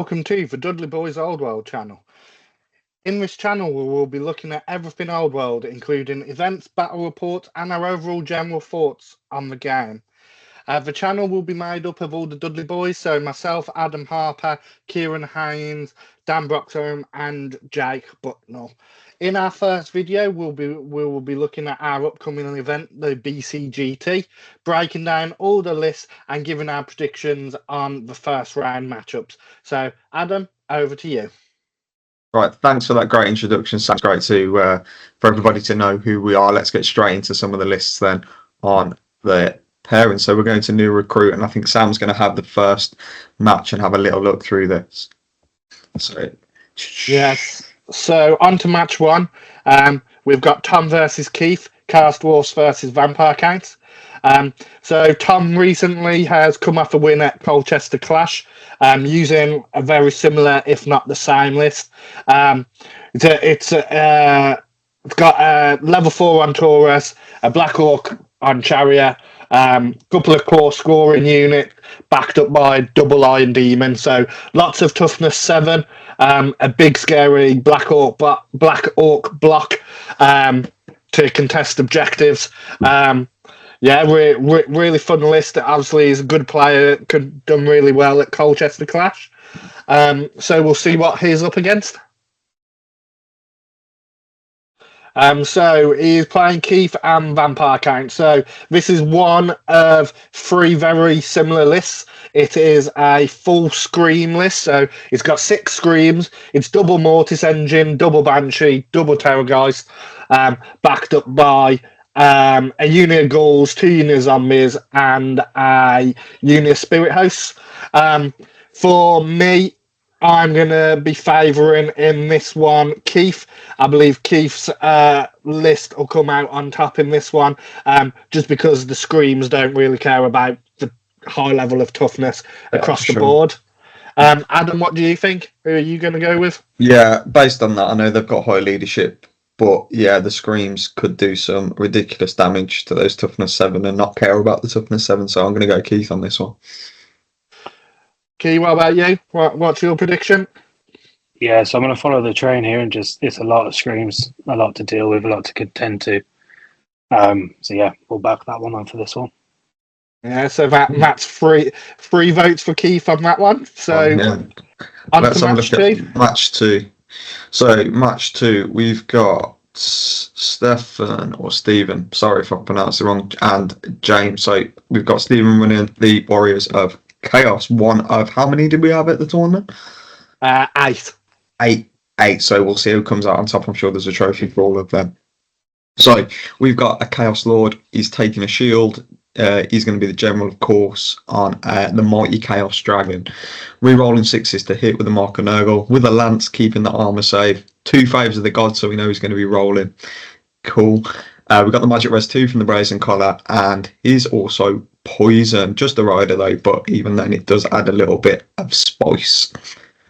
welcome to the Dudley Boys Old World channel. In this channel, we will be looking at everything Old World, including events, battle reports, and our overall general thoughts on the game. The channel will be made up of all the Dudley Boys, so myself, Adam Harper, Kieran Haynes, Dan Broxham, and Jake Bucknell. In our first video, we will be looking at our upcoming event, the BCGT, breaking down all the lists and giving our predictions on the first round matchups. So, Adam, over to you. Right, thanks for that great introduction. Sounds great for everybody to know who we are. Let's get straight into some of the lists then on the pairing. So we're going to new recruit, and I think Sam's going to have the first match and have a little look through this. Yes. So on to match one. We've got Tom versus Keith, Chaos Dwarfs versus Vampire Counts. So Tom recently has come off a win at Colchester Clash, using a very similar, if not the same list. It's got a level 4 on Taurus, a Black Orc on Chariot, couple of core scoring unit backed up by double Iron Demon. So lots of toughness 7, a big scary Black Orc block to contest objectives. Really fun list. Obviously, he's a good player. Done really well at Colchester Clash. So we'll see what he's up against. So he's playing Keith and Vampire Count. So this is one of 3 very similar lists. It is a full Scream list. So it's got 6 Screams. It's double Mortis Engine, double Banshee, double Terrorgeist, backed up by a unit of Ghouls, 2 unit of Zombies, and a unit of Spirit Hosts. For me, I'm going to be favouring in this one Keith. I believe Keith's list will come out on top in this one, just because the Screams don't really care about the high level of toughness across the board. Adam, what do you think? Who are you going to go with? Yeah, based on that, I know they've got high leadership, but yeah, the Screams could do some ridiculous damage to those toughness 7 and not care about the toughness 7, so I'm going to go Keith on this one. Key, what about you? What's your prediction? Yeah, so I'm going to follow the train here and it's a lot of Screams, a lot to deal with, a lot to contend to. So yeah, we'll back that one on for this one. Yeah, so that's three votes for Keith on that one. So let's have a look at match 2. So match 2, we've got Stephen, sorry if I pronounced it wrong, and James. So we've got Stephen running the Warriors of Chaos. One of how many did we have at the tournament? 8. 8. So we'll see who comes out on top. I'm sure there's a trophy for all of them. So we've got a Chaos Lord. He's taking a shield. He's going to be the general, of course, on the Mighty Chaos Dragon. Rerolling 6s to hit with a Mark of Nurgle, with a Lance keeping the armor safe. 2 Faves of the Gods, so we know he's going to be rolling. Cool. We've got the Magic Res 2 from the Brazen Collar, and he's also poison. Just a rider though, but even then it does add a little bit of spice.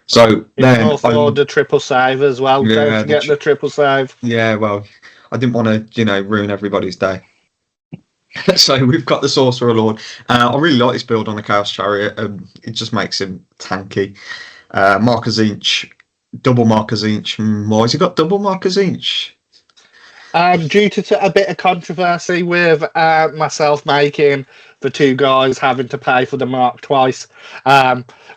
So then also the triple save as well. Yeah, don't forget the triple save. Yeah, well, I didn't want to, ruin everybody's day. So we've got the Sorcerer Lord. I really like this build on the Chaos Chariot. It just makes him tanky. Markers Inch, double Markers Inch. Why has he got double Markers Inch? Due to a bit of controversy with myself making the 2 guys having to pay for the mark twice.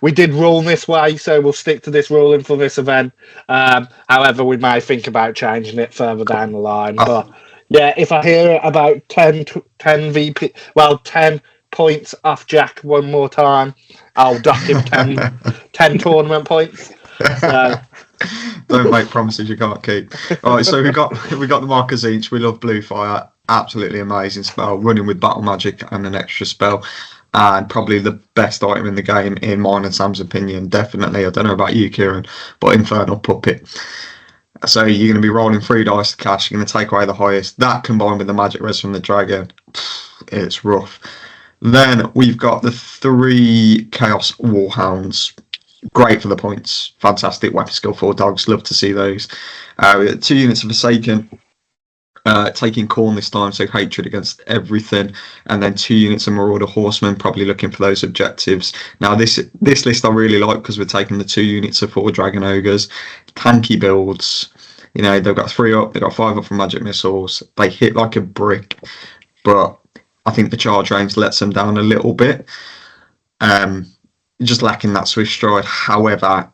We did rule this way, so we'll stick to this ruling for this event. However, we may think about changing it further down the line. But yeah, if I hear about 10 points off Jack one more time, I'll dock him 10 tournament points. So. Don't make promises you can't keep. All right, so we got the Markers Each. We love Blue Fire. Absolutely amazing spell. Running with Battle Magic and an extra spell. And probably the best item in the game, in mine and Sam's opinion. Definitely. I don't know about you, Kieran, but Infernal Puppet. So you're going to be rolling 3 dice to cash. You're going to take away the highest. That combined with the Magic Res from the Dragon, it's rough. Then we've got the 3 Chaos Warhounds. Great for the points. Fantastic weapon skill 4 dogs. Love to see those. 2 units of Forsaken. taking Khorne this time, so hatred against everything, and then 2 units of Marauder Horsemen, probably looking for those objectives. Now this list I really like because we're taking the 2 units of 4 Dragon Ogres, tanky builds. You know, they've got 3 up, they've got 5 up from magic missiles. They hit like a brick, but I think the charge range lets them down a little bit. Just lacking that swift stride. However,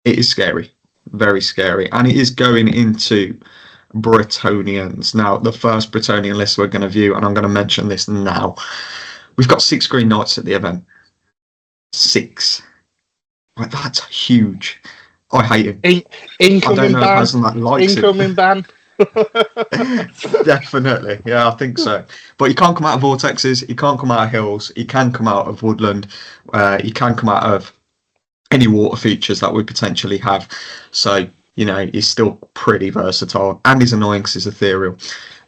it is scary, very scary, and it is going into Bretonnians. Now, the first Bretonnian list we're going to view, and I'm going to mention this now. We've got 6 Green Knights at the event. 6. Like, that's huge. I hate him. Incoming ban. Incoming ban. Definitely, yeah, I think so. But he can't come out of vortexes. He can't come out of hills. He can come out of woodland. He can come out of any water features that we potentially have. So, you know, he's still pretty versatile, and he's annoying because he's ethereal.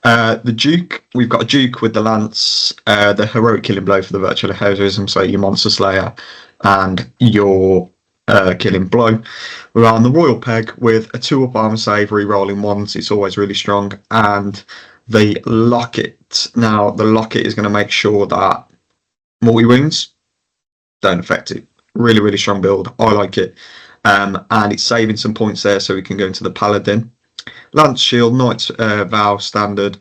The Duke, we've got a Duke with the Lance, the heroic killing blow for the virtual heroism, so your Monster Slayer and your killing blow. We're on the Royal Peg with a 2-up armor save, re-rolling ones. It's always really strong. And the Locket. Now, the Locket is going to make sure that multi-wounds don't affect it. Really, really strong build. I like it. And it's saving some points there so we can go into the Paladin. Lance Shield, Knight's Vow, standard.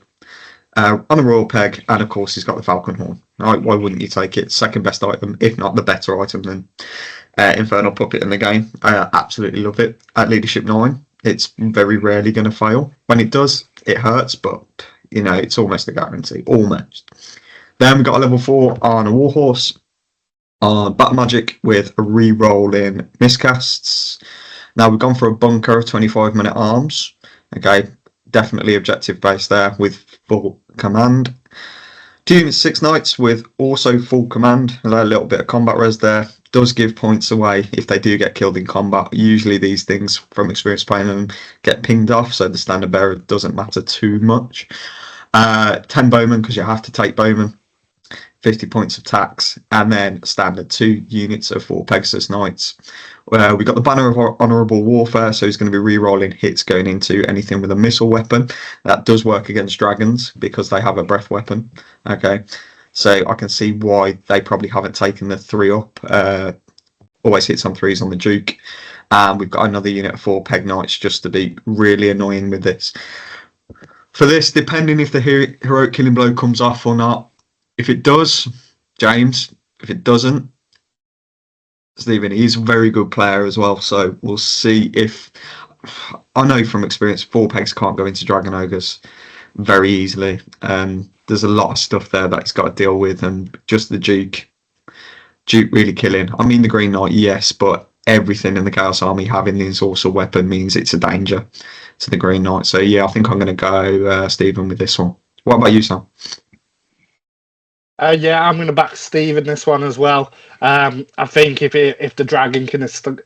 On the Royal Peg, and of course he's got the Falcon Horn. Why wouldn't you take it? Second best item, if not the better item than Infernal Puppet in the game. I absolutely love it. At Leadership 9, it's very rarely going to fail. When it does, it hurts, but you know, it's almost a guarantee. Almost. Then we've got a level 4 on a Warhorse. On Battle Magic with a re-rolling miscasts. Now we've gone for a bunker of 25-minute arms. Okay, definitely objective based there with full command. 2 units 6 Knights with also full command. A little bit of combat res there. Does give points away if they do get killed in combat. Usually these things, from experience playing them, get pinged off, so the standard bearer doesn't matter too much. 10 bowmen, because you have to take bowmen. 50 points of tax, and then standard 2 units of 4 Pegasus Knights. We've got the Banner of Honourable Warfare, so he's going to be re-rolling hits going into anything with a missile weapon. That does work against dragons because they have a breath weapon. Okay, so I can see why they probably haven't taken the 3 up. Always hits on 3s on the Duke. And we've got another unit of 4 Peg Knights just to be really annoying with this. For this, depending if the heroic killing blow comes off or not, if it does, James. If it doesn't, Stephen. He's a very good player as well. So we'll see if... I know from experience 4 pegs can't go into Dragon Ogres very easily. There's a lot of stuff there that he's got to deal with. And just the Duke really killing. I mean, the Green Knight, yes. But everything in the Chaos Army having the ensorcer weapon means it's a danger to the Green Knight. So yeah, I think I'm going to go Stephen with this one. What about you, Sam? Yeah, I'm going to back Steve in this one as well. I think if the dragon can escape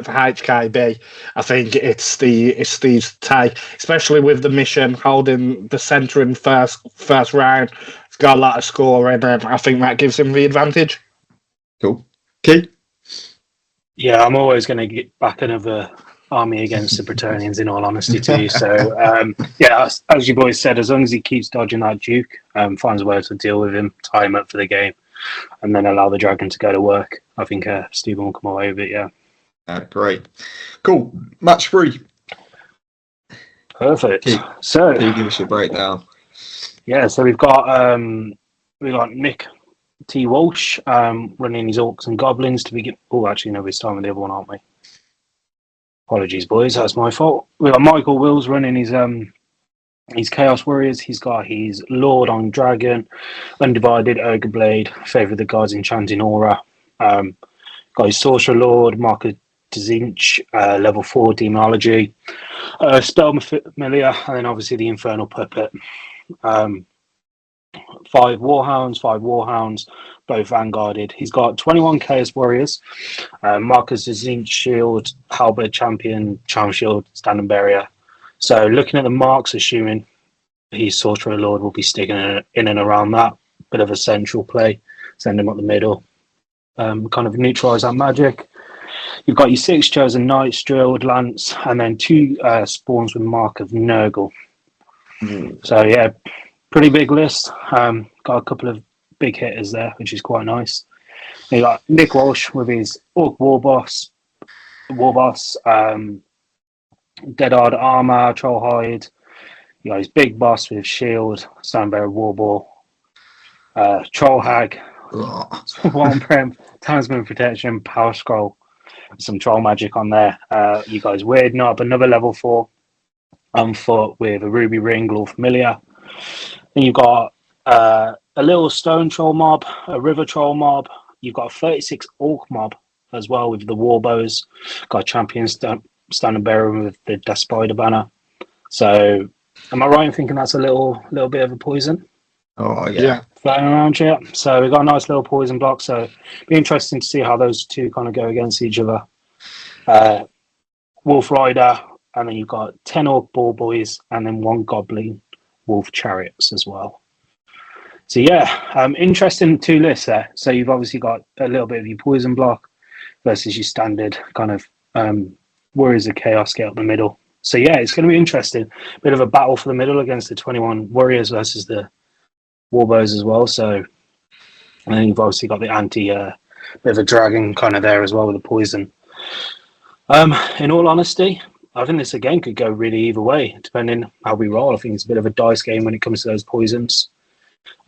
for HKB, I think it's Steve's take, especially with the mission holding the centre in first round. It's got a lot of scoring, and I think that gives him the advantage. Cool. Keith? Yeah, I'm always going to get back another army against the Bretonnians, in all honesty, too. So, yeah, as you boys said, as long as he keeps dodging that Duke, finds a way to deal with him, tie him up for the game, and then allow the dragon to go to work, I think Stephen will come away with it, yeah. Great. Cool. Match 3. Perfect. Keith, so, can you give us a breakdown? Yeah, so we've got Nick T. Walsh running his Orcs and Goblins to begin. Oh, actually, no, we're starting with the other one, aren't we? Apologies, boys. That's my fault. We've got Michael Wills running his Chaos Warriors. He's got his Lord on Dragon, Undivided Ogre Blade, Favour of the Gods, Enchanting Aura. Got his Sorcerer Lord, Marcus Dzinch, level 4 Demonology, Spell Familiar, and then obviously the Infernal Puppet. 5 Warhounds, both vanguarded. He's got 21 Chaos Warriors, Marcus Zinc Shield, Halberd Champion, Charm Shield, Standing Barrier. So looking at the marks, assuming his Sorcerer Lord will be sticking in and around that, bit of a central play, send him up the middle, kind of neutralise that magic. You've got your 6 Chosen Knights, Drilled Lance, and then 2 spawns with Mark of Nurgle. So yeah, pretty big list. Got a couple of big hitters there, which is quite nice. You got Nick Walsh with his Orc Warboss, Dead Hard Armor, Trollhide. You got his Big Boss with Shield, Stonebearer Warball, Troll Hag, Swarm Prem, Talisman Protection, Power Scroll, some Troll Magic on there. You guys Weird Knob, another level 4 on foot with a Ruby Ring, Law Familiar. Then you've got a little Stone Troll mob, a River Troll mob. You've got a 36 Orc mob as well with the Warbows. Got a Champion Standing Bearer with the Death Spider banner. So, am I right in thinking that's a little bit of a poison? Oh, yeah. Floating around here. So, we've got a nice little poison block. So, it'll be interesting to see how those two kind of go against each other. Wolf Rider, and then you've got 10 Orc Ball Boys, and then 1 Goblin Wolf Chariots as well. So yeah, interesting 2 lists there. So you've obviously got a little bit of your poison block versus your standard kind of Warriors of Chaos get up the middle. So yeah, it's going to be interesting. Bit of a battle for the middle against the 21 Warriors versus the Warbows as well. So, and then you've obviously got the bit of a dragon kind of there as well with the poison. In all honesty, I think this again could go really either way, depending how we roll. I think it's a bit of a dice game when it comes to those poisons.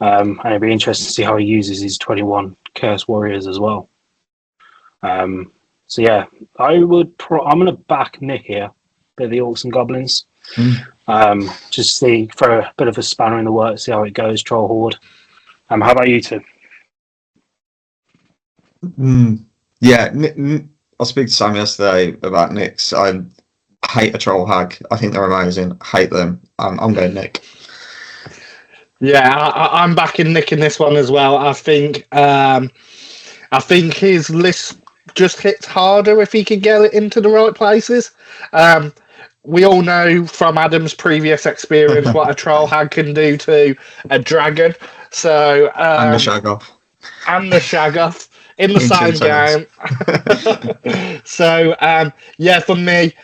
And it'd be interesting to see how he uses his 21 Curse Warriors as well. So yeah, I'm going to back Nick here, bit of the Orcs and Goblins. Just see for a bit of a spanner in the works, see how it goes. Troll Horde. How about you two? Yeah, I spoke to Sam yesterday about Nick's. I hate a Troll Hag. I think they're amazing. Hate them. I'm going Nick. Yeah, I'm backing Nick in this one as well. I think his list just hits harder if he can get it into the right places. We all know from Adam's previous experience what a Troll Hag can do to a dragon. So And the Shag-Off. And the Shag-Off in the same game. So yeah, for me.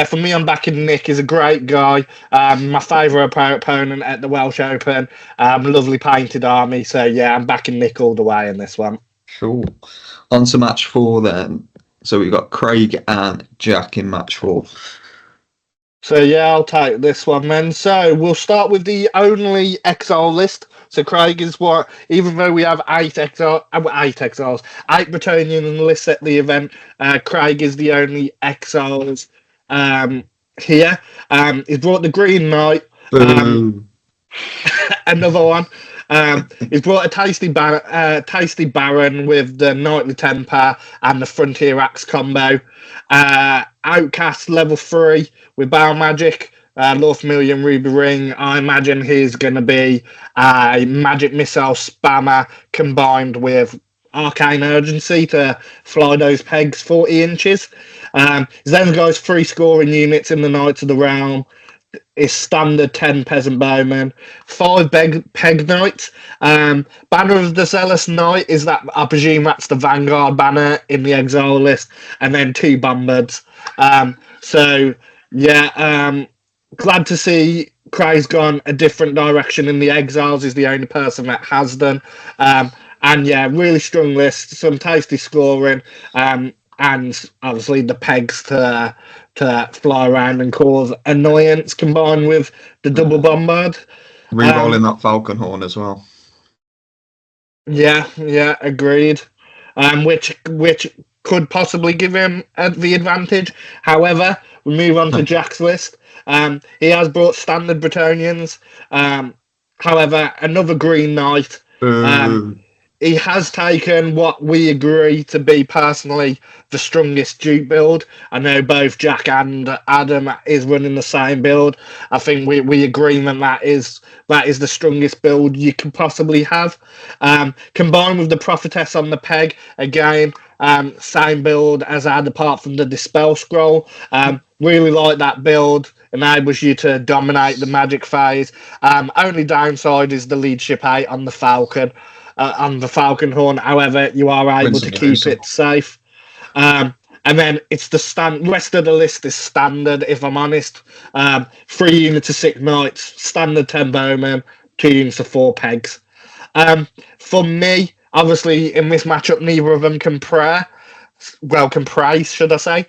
For me, I'm backing Nick. He's a great guy. My favourite opponent at the Welsh Open. Lovely painted army. So, yeah, I'm backing Nick all the way in this one. Cool. On to match 4 then. So we've got Craig and Jack in match 4. So, yeah, I'll take this one then. So, we'll start with the only exile list. So, Craig is what, even though we have 8 Bretonian lists at the event, Craig is the only exiles here. He's brought the Green Knight. Another one. He's brought a tasty Baron with the Knightly Temper and the Frontier Axe combo. Outcast level 3 with Battle Magic, Law Familiar and Ruby Ring. I imagine he's going to be a Magic Missile spammer combined with Arcane Urgency to fly those pegs 40 inches. He's then got his 3 scoring units in the Knights of the Realm. His standard 10 Peasant Bowmen, 5 Peg Knights. Banner of the Zealous Knight is that, I presume that's the Vanguard banner in the exile list, and then 2 Bombards. So, yeah, glad to see Craig's gone a different direction in the exiles. He's the only person that has done. And yeah, really strong list, some tasty scoring, and obviously the pegs to fly around and cause annoyance combined with the double bombard. Rerolling that Falcon Horn as well. Yeah, agreed. Which could possibly give him the advantage. However, we move on to Jack's list. He has brought standard Bretonians. However, another Green Knight. He has taken what we agree to be personally the strongest Duke build. I know both Jack and Adam is running the same build. I think we agree that is the strongest build you can possibly have. Combined with the Prophetess on the peg, again, same build as I had apart from the Dispel Scroll. Really like that build. Enables you to dominate the magic phase. Only downside is the leadership 8 on the Falcon. On the Falcon Horn, however, you are able to keep it safe. And And then it's the rest of the list is standard, if I'm honest. 3 units of 6 knights, standard 10 bowmen, 2 units of 4 pegs. For me, obviously, in this matchup, neither of them can pray. Well, can praise, should I say.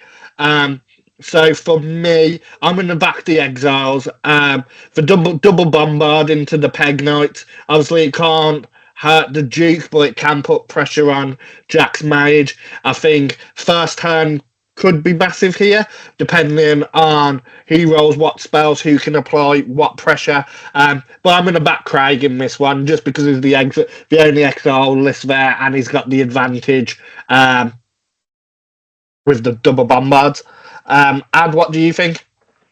So for me, I'm going to back the Exiles. For double bombard into the Peg Knights. Obviously, it can't hurt the Duke, but it can put pressure on Jack's Mage. I think first turn could be massive here, depending on who rolls what spells, who can apply what pressure. But I'm going to back Craig in this one, just because he's the only Exile list there, and he's got the advantage with the double bombards. Ad, what do you think?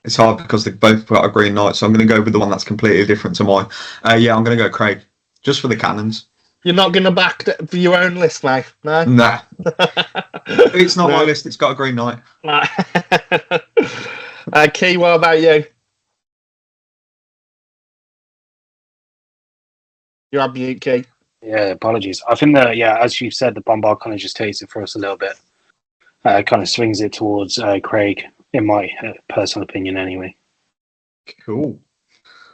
It's hard because they've both got a Green Knight, so I'm going to go with the one that's completely different to mine. Yeah, I'm going to go Craig, just for the cannons. You're not going to back for your own list, mate? No? Nah. It's not my list, it's got a Green Knight. Key, what about you? You're on mute, Key. Yeah, apologies. I think that, as you said, the bombard kind of just takes it for us a little bit. Kind of swings it towards Craig, in my personal opinion, anyway. Cool.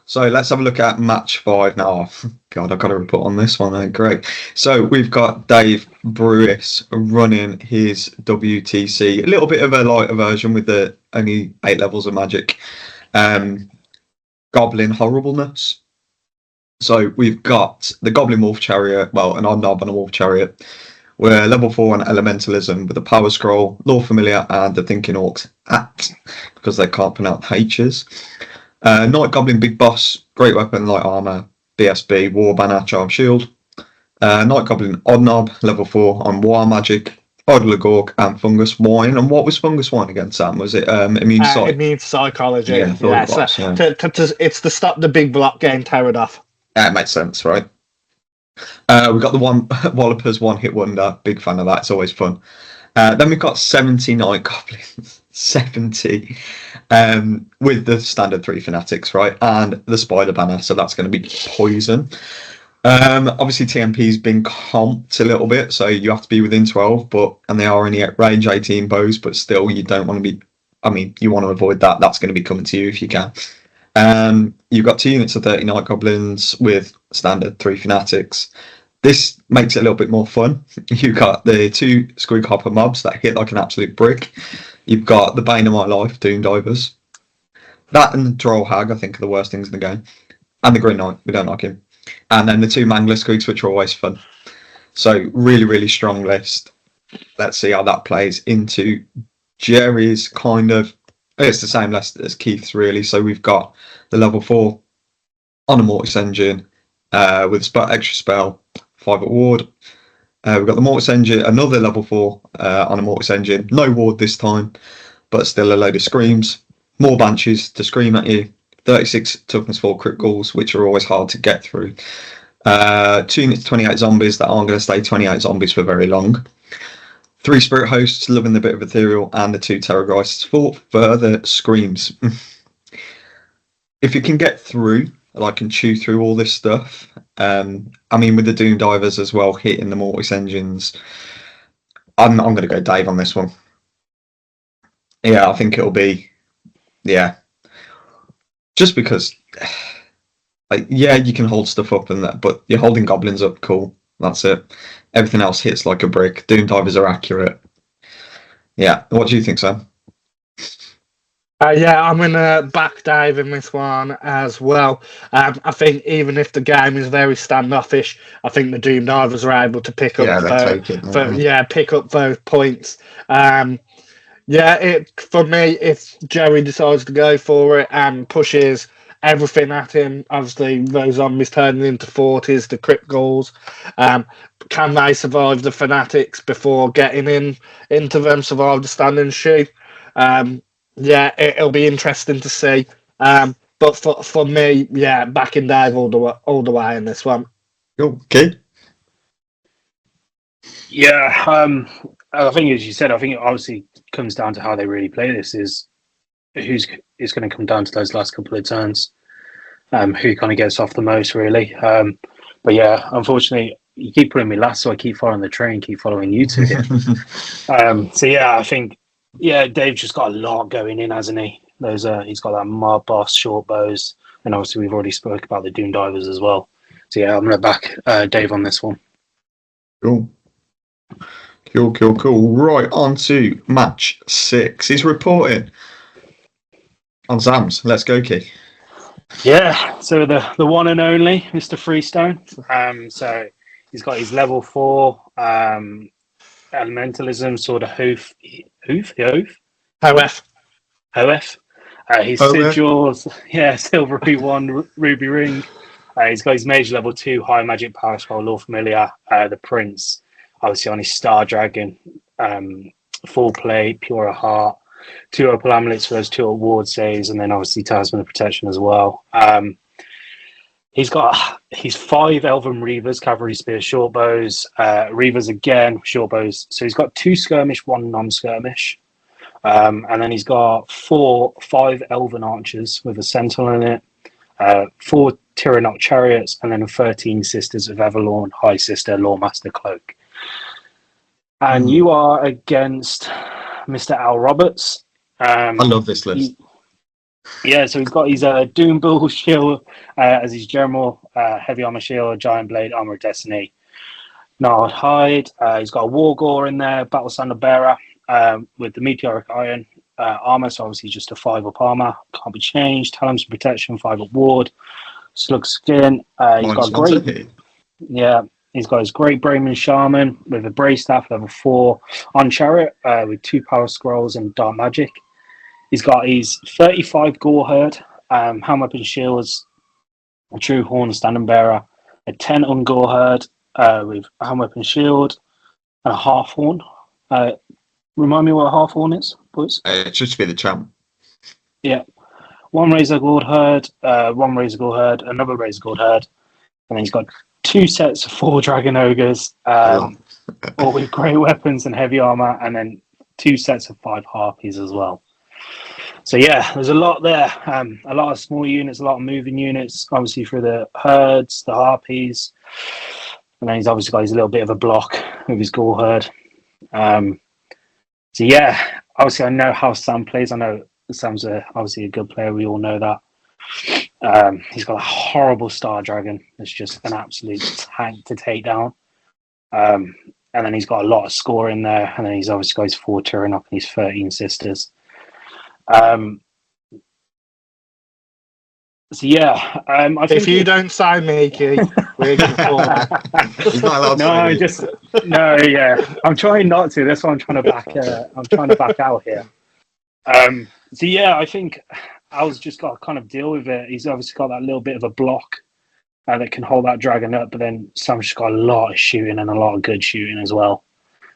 So let's have a look at match 5 now. God, I've got to report on this one. Great. So we've got Dave Brewis running his WTC. A little bit of a lighter version with the only 8 levels of magic. Goblin Horribleness. So we've got the Goblin Wolf Chariot, well, an Odd Knob and a Wolf Chariot. We're level 4 on Elementalism with a Power Scroll, Law Familiar, and the Thinking Orcs Act, because they can't pronounce H's. Night Goblin Big Boss, Great Weapon, Light Armor, BSB, War Banner, Charm Shield. Night Goblin Odd Knob, level 4 on War Magic, Odlagorg, and Fungus Wine. And what was Fungus Wine again, Sam? Was it immune psychology? Yeah, it's to stop the big block getting teared off. That makes sense, right? We've got the one Wallopers One Hit Wonder. Big fan of that. It's always fun. Then we've got 70 Night Goblins. 70. With the standard 3 Fanatics, right? And the Spider Banner. So that's going to be Poison. Obviously, TMP's been comped a little bit. So you have to be within 12. And they are only at range 18 bows. But still, you don't want to be... I mean, you want to avoid that. That's going to be coming to you if you can. You've got 2 units of 30 Night Goblins with standard 3 Fanatics. This makes it a little bit more fun. You've got the 2 Squig Hopper mobs that hit like an absolute brick. You've got the Bane of My Life, Doom Divers. That and the Droll Hag, I think, are the worst things in the game. And the Green Knight, we don't like him. And then the 2 Mangler Squigs, which are always fun. So, really, really strong list. Let's see how that plays into Jerry's kind of... It's the same list as Keith's, really. So we've got the level 4 on a Mortis Engine with extra spell, 5 at ward. We've got the Mortis Engine, another level 4 on a Mortis Engine. No ward this time, but still a load of screams. More Banshees to scream at you. 36 toughness 4 criticals, which are always hard to get through. 2 units 28 zombies that aren't going to stay 28 zombies for very long. 3 Spirit Hosts, loving the bit of ethereal, and the 2 Terrorgeists for further screams. If you can get through, and I can chew through all this stuff, I mean, with the Doom Divers as well, hitting the Mortis Engines, I'm going to go Dave on this one. Yeah, I think it'll be, just because, you can hold stuff up and that, but you're holding goblins up, cool. That's it. Everything else hits like a brick. Doom Divers are accurate. Yeah. What do you think, Sam? I'm going to back Dave in this one as well. I think even if the game is very standoffish, I think the Doom Divers are able to pick up pick up those points. For me, if Jerry decides to go for it and pushes everything at him, obviously those zombies turning into 40s, the crit goals, can they survive the Fanatics before getting into them, survive the standing shoe? It'll be interesting to see. But for me, backing Dave all the way in this one. Okay. I think, as you said, I think it obviously comes down to how they really play this. Is going to come down to those last couple of turns. Who kind of gets off the most, really. Unfortunately, you keep putting me last, so I keep following the train, keep following you two here. I think Yeah, Dave's just got a lot going in, hasn't he? He's got that mob boss, short bows, and obviously we've already spoke about the Doom Divers as well. So yeah, I'm gonna back Dave on this one. Cool. Cool. Right, on to match 6. He's reporting on Sam's. Let's go, Key. Yeah, so the one and only Mr. Freestone. So he's got his level 4 elementalism, sort of hoof. OF. OF. His sigils, silvery 1 ruby ring. He's got his mage level 2 high magic power scroll, Law Familiar, the Prince, obviously on his Star Dragon, full plate, pure of heart, 2 opal amulets for those 2 ward saves, and then obviously Talisman of Protection as well. He's got his 5 Elven Reavers, Cavalry Spear, short bows, Reavers again, short bows. So he's got 2 skirmish, 1 non-skirmish. And then he's got 5 Elven Archers with a Sentinel in it, 4 Tyrannot Chariots, and then 13 Sisters of Everlorn, High Sister, Lawmaster Cloak. And you are against Mr. Al Roberts. I love this list. So he's got his Doom Bull shield as his general, heavy armor shield, giant blade, armor of destiny, gnarled hide. He's got a war gore in there, battle standard bearer with the meteoric iron armor. So obviously just a 5 up armor, can't be changed. Talons of protection, 5 up ward, slug skin. He's got He's got his Great Brayman Shaman with a Bray Staff level 4 on Chariot with 2 Power Scrolls and Dark Magic. He's got his 35 Gore Herd, Helm Weapon Shields, a True Horn Standing Bearer, a 10 on Gore Herd with a Helm Weapon Shield, and a Half Horn. Remind me what a Half Horn is, boys? It's just to be the champ. Yeah. 1 Razor Gold Herd, 1 Razor Gold Herd, another Razor Gold Herd, and then he's got 2 sets of 4 Dragon Ogres, all with great weapons and heavy armor, and then 2 sets of 5 Harpies as well. So yeah, there's a lot there. A lot of small units, a lot of moving units, obviously for the herds, the Harpies, and then he's obviously got his little bit of a block with his Gore Herd. So yeah, obviously I know how Sam plays. I know Sam's obviously a good player. We all know that. He's got a horrible Star Dragon. It's just an absolute tank to take down. And then he's got a lot of score in there. And then he's obviously got his 4 Tyrannok and his 13 Sisters. So yeah, I think if you don't sign me, Key, we're going to He's not allowed to. Yeah. I'm trying not to. That's why I'm trying to back. I'm trying to back out here. So yeah, I think Al's just got to kind of deal with it. He's obviously got that little bit of a block that can hold that dragon up, but then Sam's just got a lot of shooting and a lot of good shooting as well,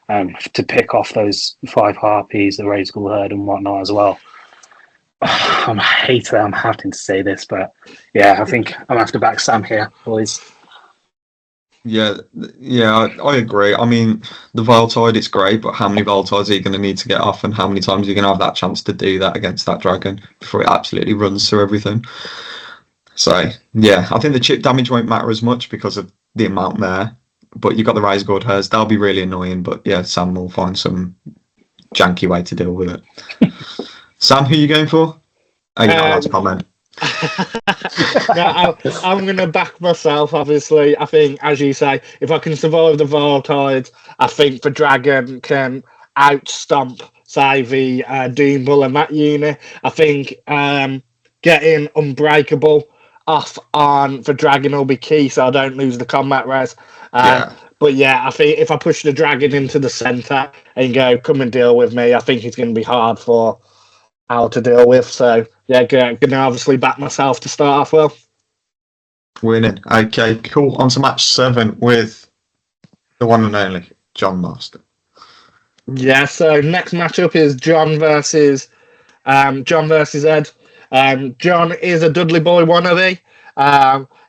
to pick off those 5 Harpies, the Razor Gold Herd and whatnot as well. I hate that I'm having to say this, but yeah, I think I'm going to have to back Sam here, boys. Yeah, I agree. I mean, the Voltide is great, but how many Voltides are you going to need to get off, and how many times are you going to have that chance to do that against that dragon before it absolutely runs through everything? So, yeah, I think the chip damage won't matter as much because of the amount there, but you've got the Razor Gold Herds. That'll be really annoying, but yeah, Sam will find some janky way to deal with it. Sam, who are you going for? Oh, you're not allowed to comment. I'm going to back myself, obviously. I think, as you say, if I can survive the Voltide, I think the Dragon can outstomp, say, the Doom Bull and that unit. I think getting Unbreakable off on the Dragon will be key, so I don't lose the combat res. But yeah, I think if I push the Dragon into the centre and go, come and deal with me, I think it's going to be hard for Al to deal with. So yeah, going to obviously back myself to start off well. Winning. Okay, cool. On to match 7 with the one and only John Marston. Yeah, so next matchup is John versus Ed. John is a Dudley Boy wannabe.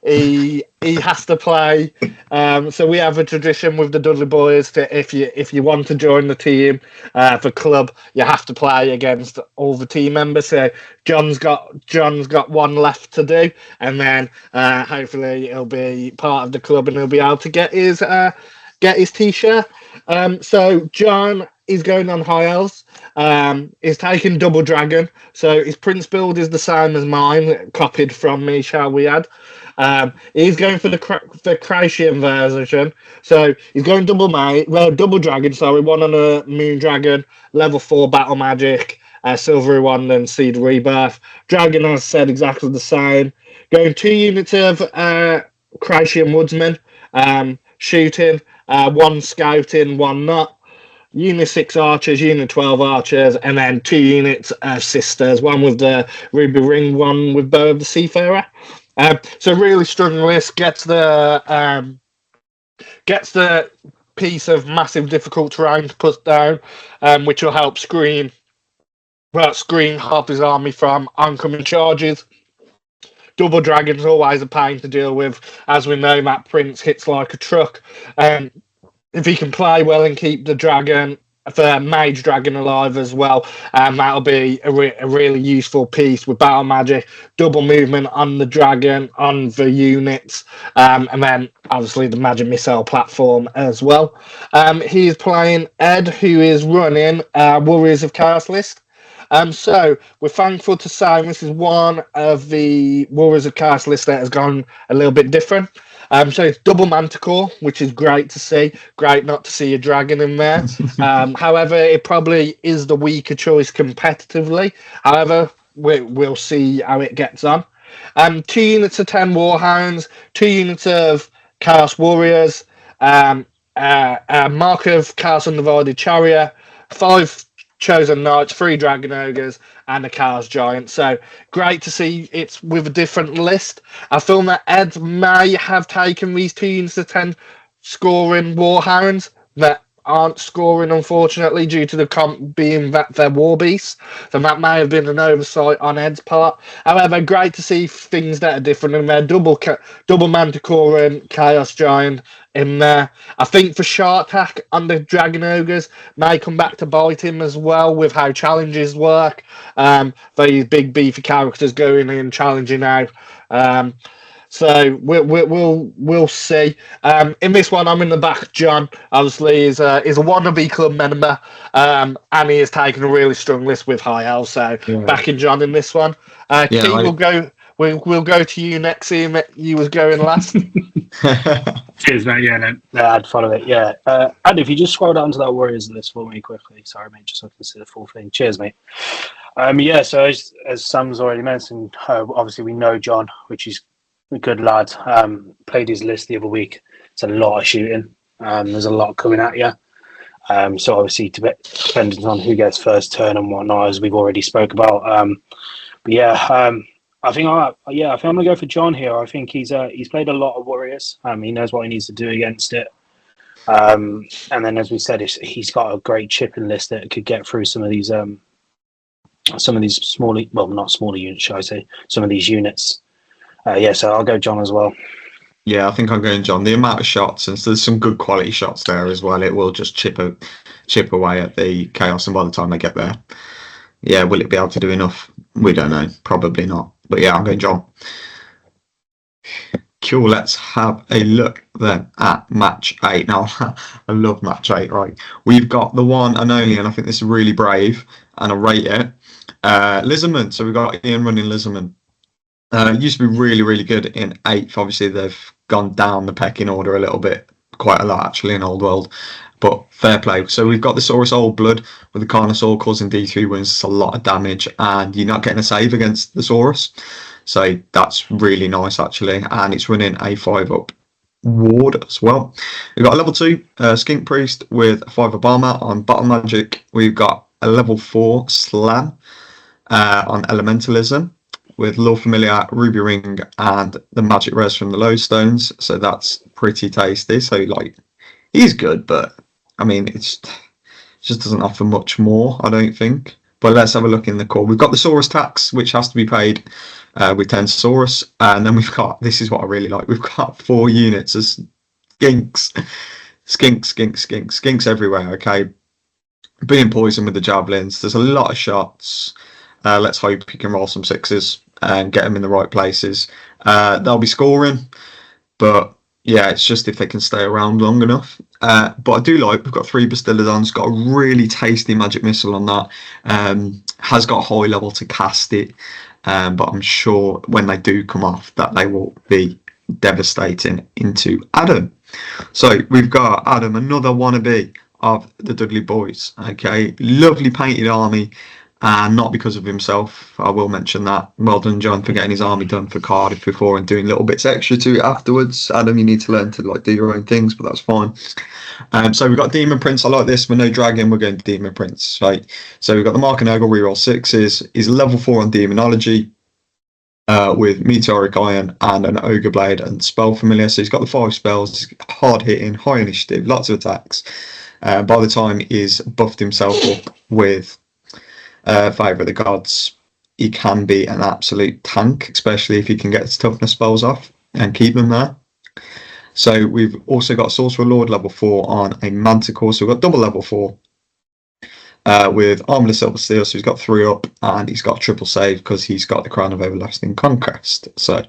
He has to play. So we have a tradition with the Dudley Boys that if you want to join the team, the club, you have to play against all the team members. So John's got one left to do, and then hopefully he'll be part of the club and he'll be able to get his t-shirt. So John he's going on high elves. He's taking double dragon, so his prince build is the same as mine, copied from me, shall we add. He's going for the Kracian version, so he's going double dragon. Sorry, one on a moon dragon, level 4 battle magic, silvery one, and seed rebirth. Dragon, as I said, exactly the same. Going 2 units of Kracian woodsman, shooting, 1 scouting, 1 not. Unit 6 archers, Unit 12 archers, and then 2 units of sisters, one with the ruby ring, one with bow of the seafarer. So really strong list, gets the piece of massive difficult terrain to put down, which will help screen half his army from oncoming charges. Double dragon's always a pain to deal with, as we know. That prince hits like a truck. If he can play well and keep the dragon, for mage dragon, alive as well, that'll be a really useful piece with battle magic, double movement on the dragon, on the units, and then obviously the magic missile platform as well. He's playing Ed, who is running Warriors of Chaos list. So we're thankful to say this is one of the Warriors of Chaos list that has gone a little bit different. So it's double Manticore, which is great to see. Great not to see a dragon in there. However, it probably is the weaker choice competitively. However, we'll see how it gets on. 2 units of 10 Warhounds, 2 units of Chaos Warriors, Mark of Chaos Undivided Chariot, 5 Chosen Knights, 3 Dragon Ogres, and a Chaos Giant. So great to see it's with a different list. I feel that Ed may have taken these 2 units of 10 scoring Warhounds that aren't scoring, unfortunately, due to the comp being that they're war beasts. So that may have been an oversight on Ed's part. However, great to see things that are different in there. Double Manticore and Chaos Giant in there. I think for Shartak on the Dragon Ogres may come back to bite him as well with how challenges work. These big beefy characters going in challenging out. So we'll see. In this one, I'm in the back. John obviously is a wannabe club member, and he has taken a really strong list with high L. So backing John in this one. Keith, we'll go to you next. Seeing that you was going last. Cheers, mate. Yeah, no, I'd follow it. Yeah, and if you just scroll down to that Warriors list for me quickly. Sorry, mate, just so I can see the full thing. Cheers, mate. So as Sam's already mentioned, obviously we know John, which is a good lad. Played his list the other week. It's a lot of shooting. There's a lot coming at you. So obviously, depending on who gets first turn and whatnot, as we've already spoke about. I think I'm gonna go for John here. I think he's played a lot of Warriors. He knows what he needs to do against it. And then, as we said, he's got a great chipping list that could get through some of these smaller, well, not smaller units, shall I say? Some of these units. So I'll go John as well. Yeah, I think I'm going John. The amount of shots, and there's some good quality shots there as well. It will just chip away at the chaos, and by the time they get there, will it be able to do enough? We don't know. Probably not. But yeah, I'm going John. Cool. Let's have a look then at match 8. Now, I love match 8. Right, we've got the one and only, and I think this is really brave, and I rate it. Lizardman. So we've got Ian running Lizardman. Used to be really, really good in 8th. Obviously, they've gone down the pecking order a little bit, quite a lot actually in Old World, but fair play. So we've got the Saurus Old Blood with the Carnosaur causing D3 wounds. It's a lot of damage, and you're not getting a save against the Saurus. So that's really nice actually, and it's running a 5-up ward as well. We've got a level 2 Skink Priest with a 5-up armor on Battle Magic. We've got a level 4 Slam on Elementalism, with Lore Familiar, Ruby Ring, and the Magic Res from the Lodestones. So that's pretty tasty. So, he's good, but, I mean, it just doesn't offer much more, I don't think. But let's have a look in the core. We've got the Saurus tax, which has to be paid with 10 Saurus. And then we've got, this is what I really like, we've got 4 units of skinks. Skinks everywhere, okay? Being poisoned with the javelins. There's a lot of shots. Let's hope you can roll some 6s and get them in the right places. They'll be scoring, but Yeah, it's just if they can stay around long enough. But I do like, we've got 3 Bastiladons, got a really tasty magic missile on that. Has got high level to cast it. But I'm sure when they do come off that they will be devastating into Adam. So we've got Adam, another wannabe of the Dudley Boys. Okay, lovely painted army, and not because of himself. I will mention that. Well done, John, for getting his army done for Cardiff before and doing little bits extra to it afterwards. Adam, you need to learn to like do your own things, but that's fine. So we've got Demon Prince. I like this. With no dragon, we're going to Demon Prince. Right. So we've got the Mark and Ogle reroll 6s. He's level 4 on Demonology. With Meteoric Iron and an Ogre Blade and Spell Familiar. So he's got the 5 spells, hard hitting, high initiative, lots of attacks. By the time he's buffed himself up with Favour of the Gods, he can be an absolute tank, especially if he can get his toughness spells off and keep them there. So we've also got Sorcerer Lord level 4 on a Manticore, so we've got double level 4. With Armor Silver Steel, so he's got 3 up, and he's got triple save because he's got the Crown of Everlasting Conquest. So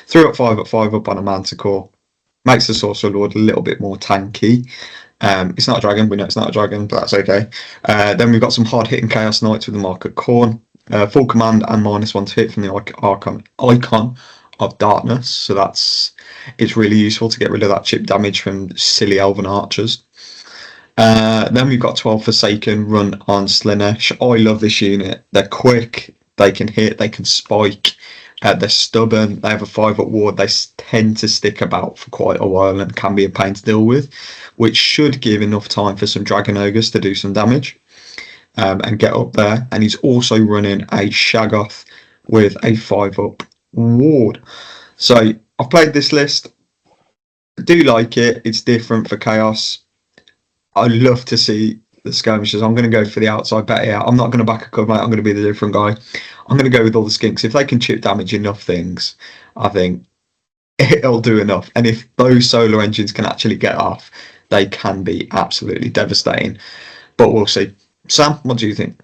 3 up, 5 up, 5 up on a Manticore makes the Sorcerer Lord a little bit more tanky. It's not a dragon, we know it's not a dragon, but that's okay. Then we've got some hard hitting Chaos Knights with the Mark of Khorne, full command and -1 to hit from the icon of Darkness. So it's really useful to get rid of that chip damage from silly elven archers. Then we've got 12 Forsaken run on Slaanesh. I love this unit. They're quick, they can hit, they can spike, they're stubborn, they have a 5-up ward, they tend to stick about for quite a while and can be a pain to deal with, which should give enough time for some Dragon Ogres to do some damage and get up there. And he's also running a Shaggoth with a 5-up ward. So I've played this list. I do like it. It's different for Chaos. I love to see the skirmishes. I'm going to go for the outside bet here. I'm not going to back a club, mate. I'm going to be the different guy. I'm going to go with all the skinks. If they can chip damage enough things, I think it'll do enough. And if those solar engines can actually get off, they can be absolutely devastating. But we'll see. Sam, what do you think?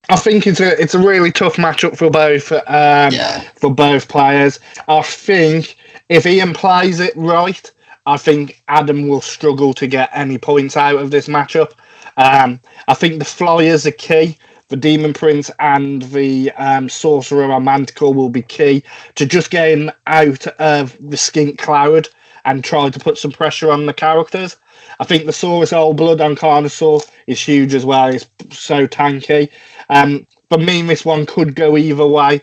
I think it's a really tough matchup for both players. I think if Ian plays it right, I think Adam will struggle to get any points out of this matchup. I think the flyers are key. The Demon Prince and the Sorcerer and Manticore will be key to just getting out of the skink cloud and try to put some pressure on the characters. I think the Saurus Old Blood on Carnosaur is huge as well. It's so tanky. For me, this one could go either way.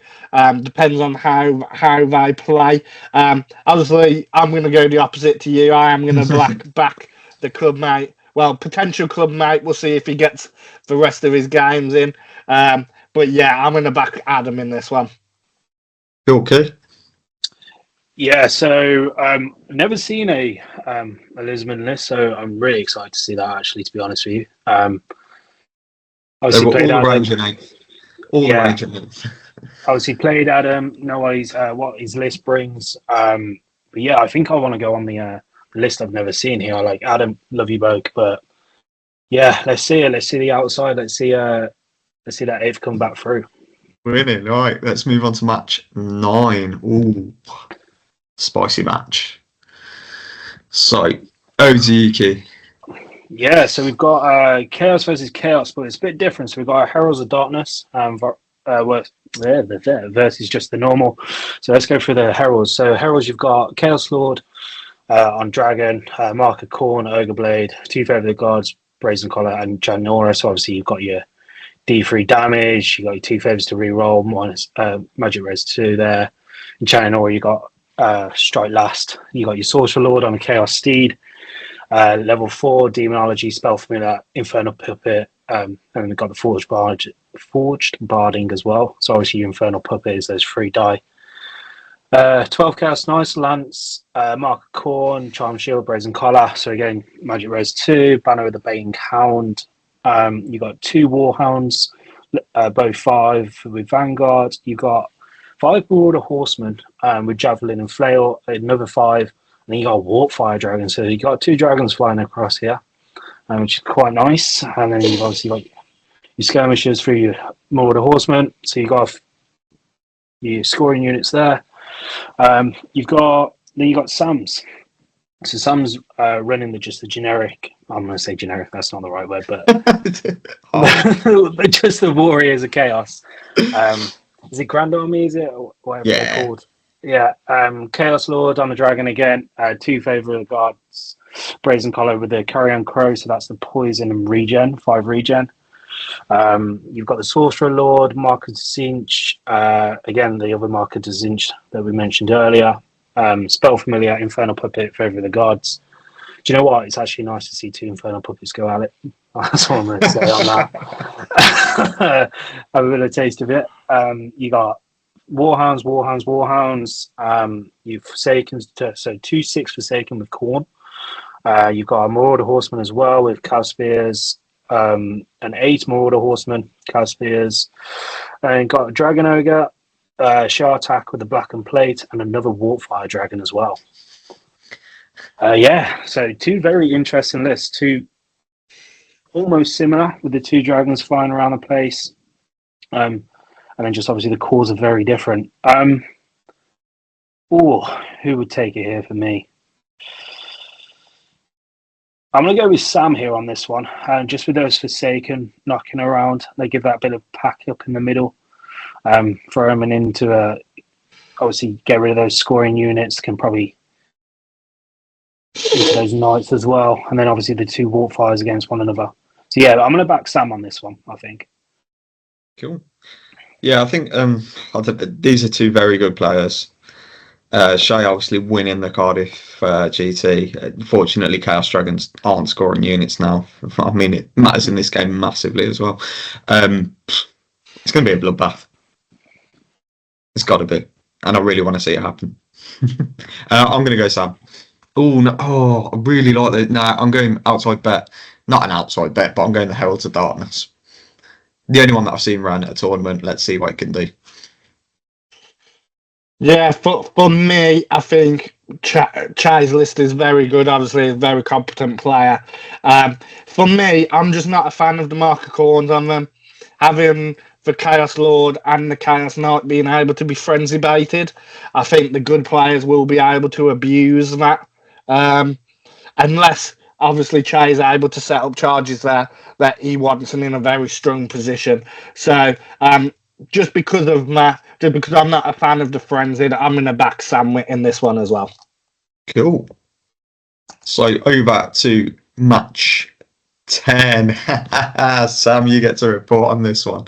Depends on how they play. Obviously, I'm going to go the opposite to you. I am going to back the club mate. Well, potential club mate. We'll see if he gets the rest of his games in. But yeah, I'm going to back Adam in this one. You okay? Yeah, so never seen a Lisbon list, so I'm really excited to see that. Actually, to be honest with you, obviously played Adam. Obviously played Adam. Know what his list brings. But yeah, I think I want to go on the list I've never seen here. I like Adam, love you both, but yeah, let's see it. Let's see the outside. Let's see that if come back through. Winning. All right, let's move on to match 9. Ooh. Spicy match. So, Ozeki. Yeah, so we've got Chaos versus Chaos, but it's a bit different. So we've got Heralds of Darkness versus just the normal. So let's go through the Heralds. So Heralds, you've got Chaos Lord on Dragon, Mark of Khorne, Ogre Blade, 2 Favour of the Gods, Brazen Collar, and Janora. So obviously you've got your D3 damage, you got your 2 favors to reroll, minus Magic Res 2 there. In Janora, you got Strike Last. You got your Sorcerer Lord on a Chaos Steed, level 4 Demonology, Spell Familiar, Infernal Puppet, and then we've got the Forged Barding as well. So obviously your Infernal Puppet is those 3 die. 12 Chaos Knights, Lance, Mark of Khorne, Charm Shield, Brazen Collar. So again, Magic Res 2, Banner of the Baying Hound. You got 2 Warhounds, both 5 with Vanguard. You got 5 Marauder Horsemen with Javelin and Flail, another 5, and then you got a Warp Fire Dragon. So you got 2 dragons flying across here, which is quite nice. And then you've obviously got your skirmishers through your Marauder Horsemen. So you got your scoring units there. You got Sam's. So Sam's running just the generic. I'm going to say generic. That's not the right word, but just the Warriors of Chaos. Is it Grand Army? Is it or whatever they're called? Yeah. Chaos Lord on the Dragon again. 2 favorite gods. Brazen Collar with the Carrion Crow. So that's the poison and regen. 5 regen. You've got the Sorcerer Lord, Marker to Zinch. Again, the other Marker to Zinch that we mentioned earlier. Spell Familiar, Infernal Puppet, Favour of the Gods. Do you know what? It's actually nice to see 2 Infernal Puppets go at it. That's what I'm going to say on that. Have a bit of taste of it. You got Warhounds. You've Forsaken, so 2/6 Forsaken with Khorne. You've got a Marauder Horseman as well with Cow Spears. An 8 Marauder Horseman, Cow Spears. And got a Dragon Ogre. Shah Attack with the Blackened Plate, and another Warpfire Dragon as well. So 2 very interesting lists. 2 almost similar with the 2 dragons flying around the place. And then just obviously the cores are very different. Who would take it here for me? I'm going to go with Sam here on this one. Just with those Forsaken knocking around. They give that bit of pack up in the middle. Throw them into obviously get rid of those scoring units, can probably into those knights as well, and then obviously the 2 Warpfires against one another. So yeah, I'm going to back Sam on this one, I think. Cool. Yeah, I think these are 2 very good players. Shay obviously winning the Cardiff GT. Fortunately, Chaos Dragons aren't scoring units now. I mean, it matters in this game massively as well. It's going to be a bloodbath. It's got to be. And I really want to see it happen. I'm going to go Sam. Oh, no. I really like that. Nah, I'm going outside bet. Not an outside bet, but I'm going the Heralds of Darkness. The only one that I've seen run at a tournament. Let's see what it can do. Yeah, for me, I think Chai's list is very good. Obviously, a very competent player. For me, I'm just not a fan of the marker corns on them. Having the Chaos Lord and the Chaos Knight being able to be frenzy baited, I think the good players will be able to abuse that. Unless, obviously, Che is able to set up charges there that he wants and in a very strong position. So, just because I'm not a fan of the frenzied, I'm going to back Sam in this one as well. Cool. So, over to match 10. Sam, you get to report on this one.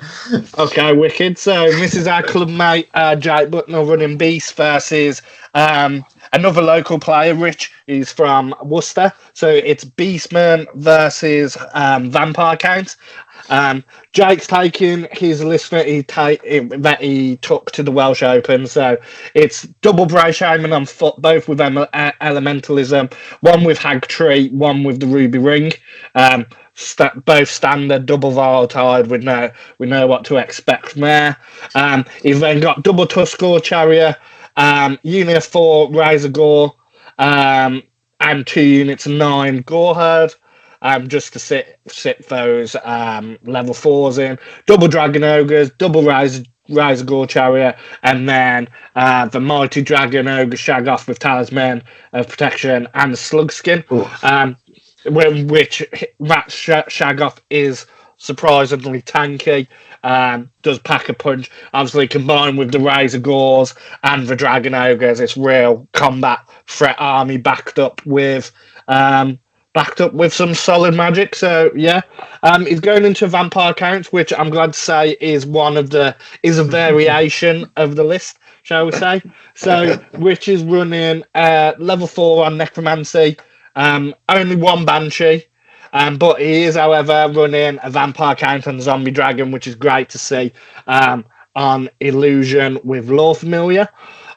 Okay, wicked. So this is our club mate, Jake Butner running Beast versus another local player, Rich. He's from Worcester. So it's Beastman versus Vampire Count. Jake's taking his list that he took to the Welsh Open. So it's double Bray Shaman on foot, both with elementalism, one with Hag Tree, one with the Ruby Ring. Both standard, double volatile. We know what to expect from there. He's then got double Tuskor Chariot, unit of 4 Razor Gore, and 2 units of 9 Gore Herd. Just to sit those level 4s in. Double Dragon Ogres, double Rise of Gore Chariot, and then the Mighty Dragon Ogre Shagoff with Talisman of Protection and Slug Skin. Which that Shagoff is surprisingly tanky, does pack a punch. Obviously, combined with the Razor Gores and the Dragon Ogres, it's real combat threat army backed up with some solid magic. So yeah, he's going into Vampire Count, which I'm glad to say is a variation of the list, shall we say? So which is running level 4 on Necromancy. Only 1 Banshee, but he is, however, running a Vampire Count on Zombie Dragon, which is great to see on Illusion with Lore Familiar.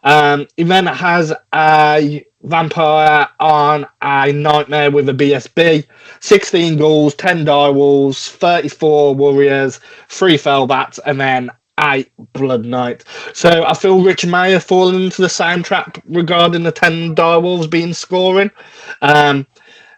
He then has a Vampire on a Nightmare with a BSB, 16 Ghouls, 10 Direwolves, 34 Warriors, 3 Fellbats, and then 8 Blood Knight. So I feel Rich may have fallen into the same trap regarding the 10 Direwolves being scoring.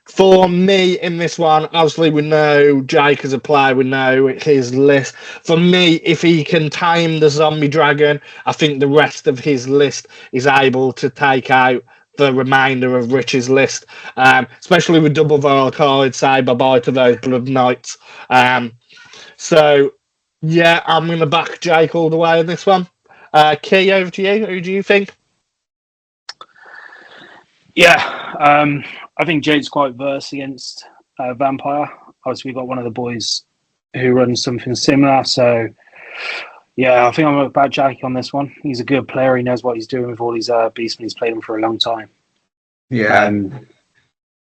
For me, in this one, obviously we know Jake as a player, we know his list. For me, if he can tame the zombie dragon, I think the rest of his list is able to take out the remainder of Rich's list, especially with double Volcard, say bye-bye to those Blood Knights. So, yeah, I'm going to back Jake all the way in this one. Key, over to you. Who do you think? Yeah, I think Jake's quite versed against Vampire. Obviously, we've got one of the boys who runs something similar. So, yeah, I think I'm about Jake on this one. He's a good player. He knows what he's doing with all these beastmen. He's played them for a long time. Yeah.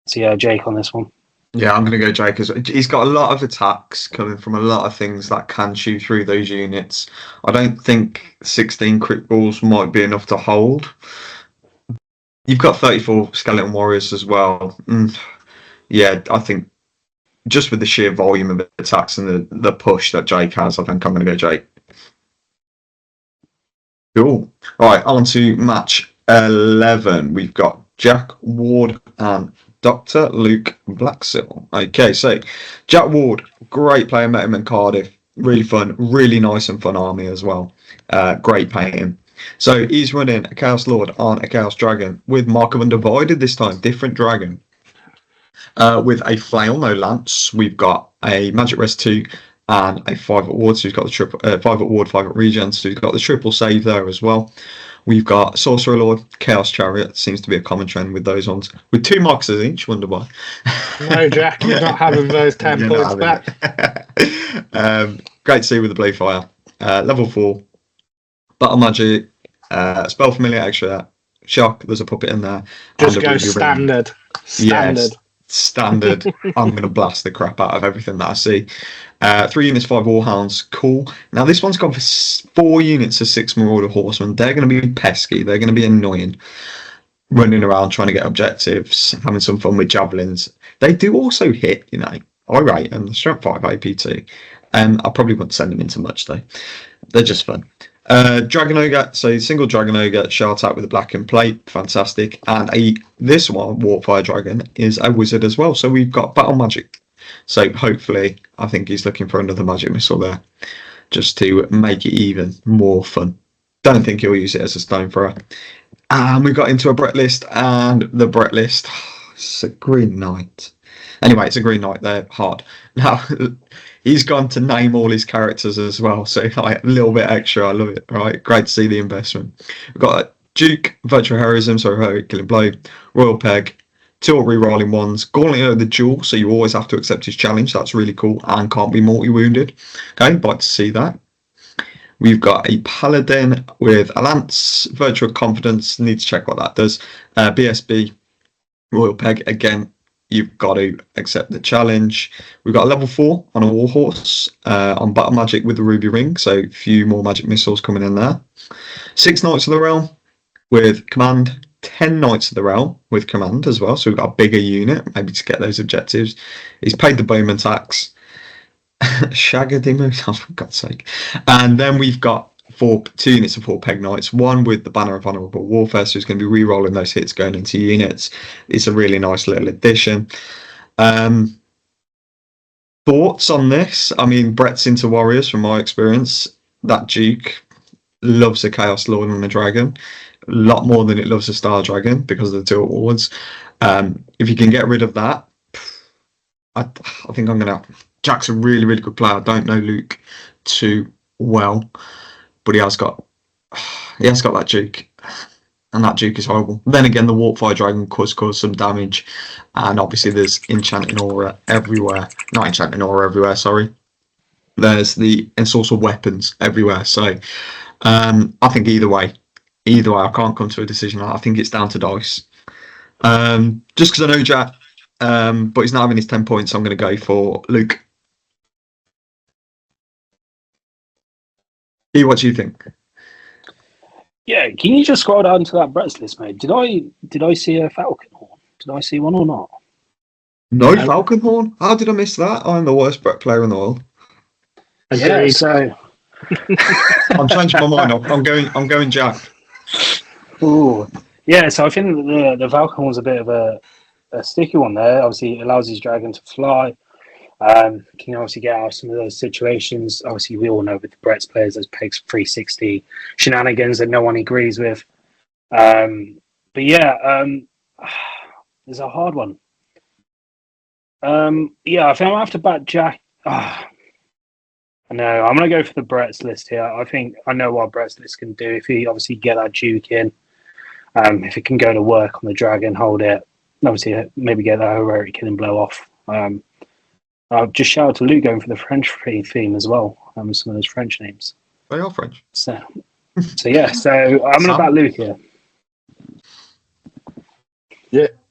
So, yeah, Jake on this one. Yeah, I'm going to go Jake. He's got a lot of attacks coming from a lot of things that can chew through those units. I don't think 16 crit balls might be enough to hold. You've got 34 skeleton warriors as well. Yeah, I think just with the sheer volume of attacks and the push that Jake has, I think I'm going to go Jake. Cool. All right, on to match 11. We've got Jack Ward and Dr. Luke Blacksill. Okay, so Jack Ward, great player, met him in Cardiff. Really fun, really nice and fun army as well. Great painting. So he's running a Chaos Lord on a Chaos Dragon with Mark of Undivided this time, different dragon. With a flail, no lance. We've got a Magic Rest 2 and a 5 at Ward, so he's got the triple 5 at Ward, 5 at Regen, so he's got the triple save there as well. We've got Sorcerer Lord, Chaos Chariot, seems to be a common trend with those ones. With 2 Moxes each, wonder why. No, Jack, you're not having those 10 points back. Great to see with the Blade Fire. Level 4. Battle Magic, Spell Familiar Extra, Shock, there's a puppet in there. Just go standard. Yes, standard. I'm going to blast the crap out of everything that I see. 3 units, 5 Warhounds, cool. Now this one's gone for 4 units of 6 Marauder Horsemen. They're going to be pesky, they're going to be annoying. Running around trying to get objectives, having some fun with javelins. They do also hit, you know. I rate them, strength 5 APT. I probably wouldn't send them into much though. They're just fun. Dragon Ogre, so single Dragon Ogre, shout out with a blackened plate, fantastic. And this one, Warfire Dragon, is a wizard as well. So we've got Battle Magic. So hopefully, I think he's looking for another magic missile there, just to make it even more fun. Don't think he'll use it as a stone thrower. And we got into a Brett list, and the Brett list, it's a Green Knight. Anyway, it's a Green Knight there, hard. Now, he's gone to name all his characters as well, so like a little bit extra. I love it. Right, great to see the investment. We've got a Duke, Virtual Heroism, so Heroic Killing Blow, Royal Peg, 2 rerolling ones, Gauntlet of the Duel, so you always have to accept his challenge. That's really cool, and can't be multi-wounded. Okay, like to see that. We've got a Paladin with a Lance, Virtual Confidence, need to check what that does. BSB, Royal Peg, again, you've got to accept the challenge. We've got a level 4 on a Warhorse, on Battle Magic with the Ruby Ring, so a few more magic missiles coming in there. 6 Knights of the Realm with Command, 10 Knights of the Realm with Command as well, so we've got a bigger unit, maybe to get those objectives. He's paid the Bowman tax. Shagadimo, oh, for God's sake. And then we've got 2 units of 4 Peg Knights, one with the Banner of Honourable Warfare, so he's going to be re-rolling those hits going into units. It's a really nice little addition. Thoughts on this? I mean, Brett's into Warriors from my experience. That Duke loves a Chaos Lord and a Dragon, a lot more than it loves a Star Dragon because of the 2 awards. If you can get rid of that, I think I'm going to... Jack's a really, really good player. I don't know Luke too well, but he has got that Duke, and that Duke is horrible. Then again, the Warpfire Dragon could cause some damage, and obviously there's Enchanting Aura everywhere. Not Enchanting Aura everywhere, sorry. There's the Ensorcel Weapons everywhere. So I think either way, I can't come to a decision. I think it's down to dice. Just because I know Jack, but he's not having his 10 points, I'm going to go for Luke. What do you think? Yeah, can you just scroll down to that Brett's list, mate? Did I see a Falcon Horn? Did I see one or not? No Falcon Horn? How did I miss that? I'm the worst Brett player in the world. Yeah, so I'm changing my mind. I'm going Jack. Ooh. Yeah, so I think the Falcon was a bit of a a sticky one there. Obviously, it allows his dragon to fly. Can obviously get out of some of those situations. Obviously, we all know with the Brett's players, those pegs 360 shenanigans that no one agrees with. But yeah, it's a hard one. Yeah, I think I'm gonna have to back Jack. No, I'm gonna go for the Brett's list here. I think I know what Brett's list can do if he obviously get that Duke in. If it can go to work on the dragon, hold it. Obviously, maybe get that heroic killing blow off. I'll just shout out to Luke going for the French theme as well. Some of those French names. They are French. So yeah. So I'm gonna back Luke here.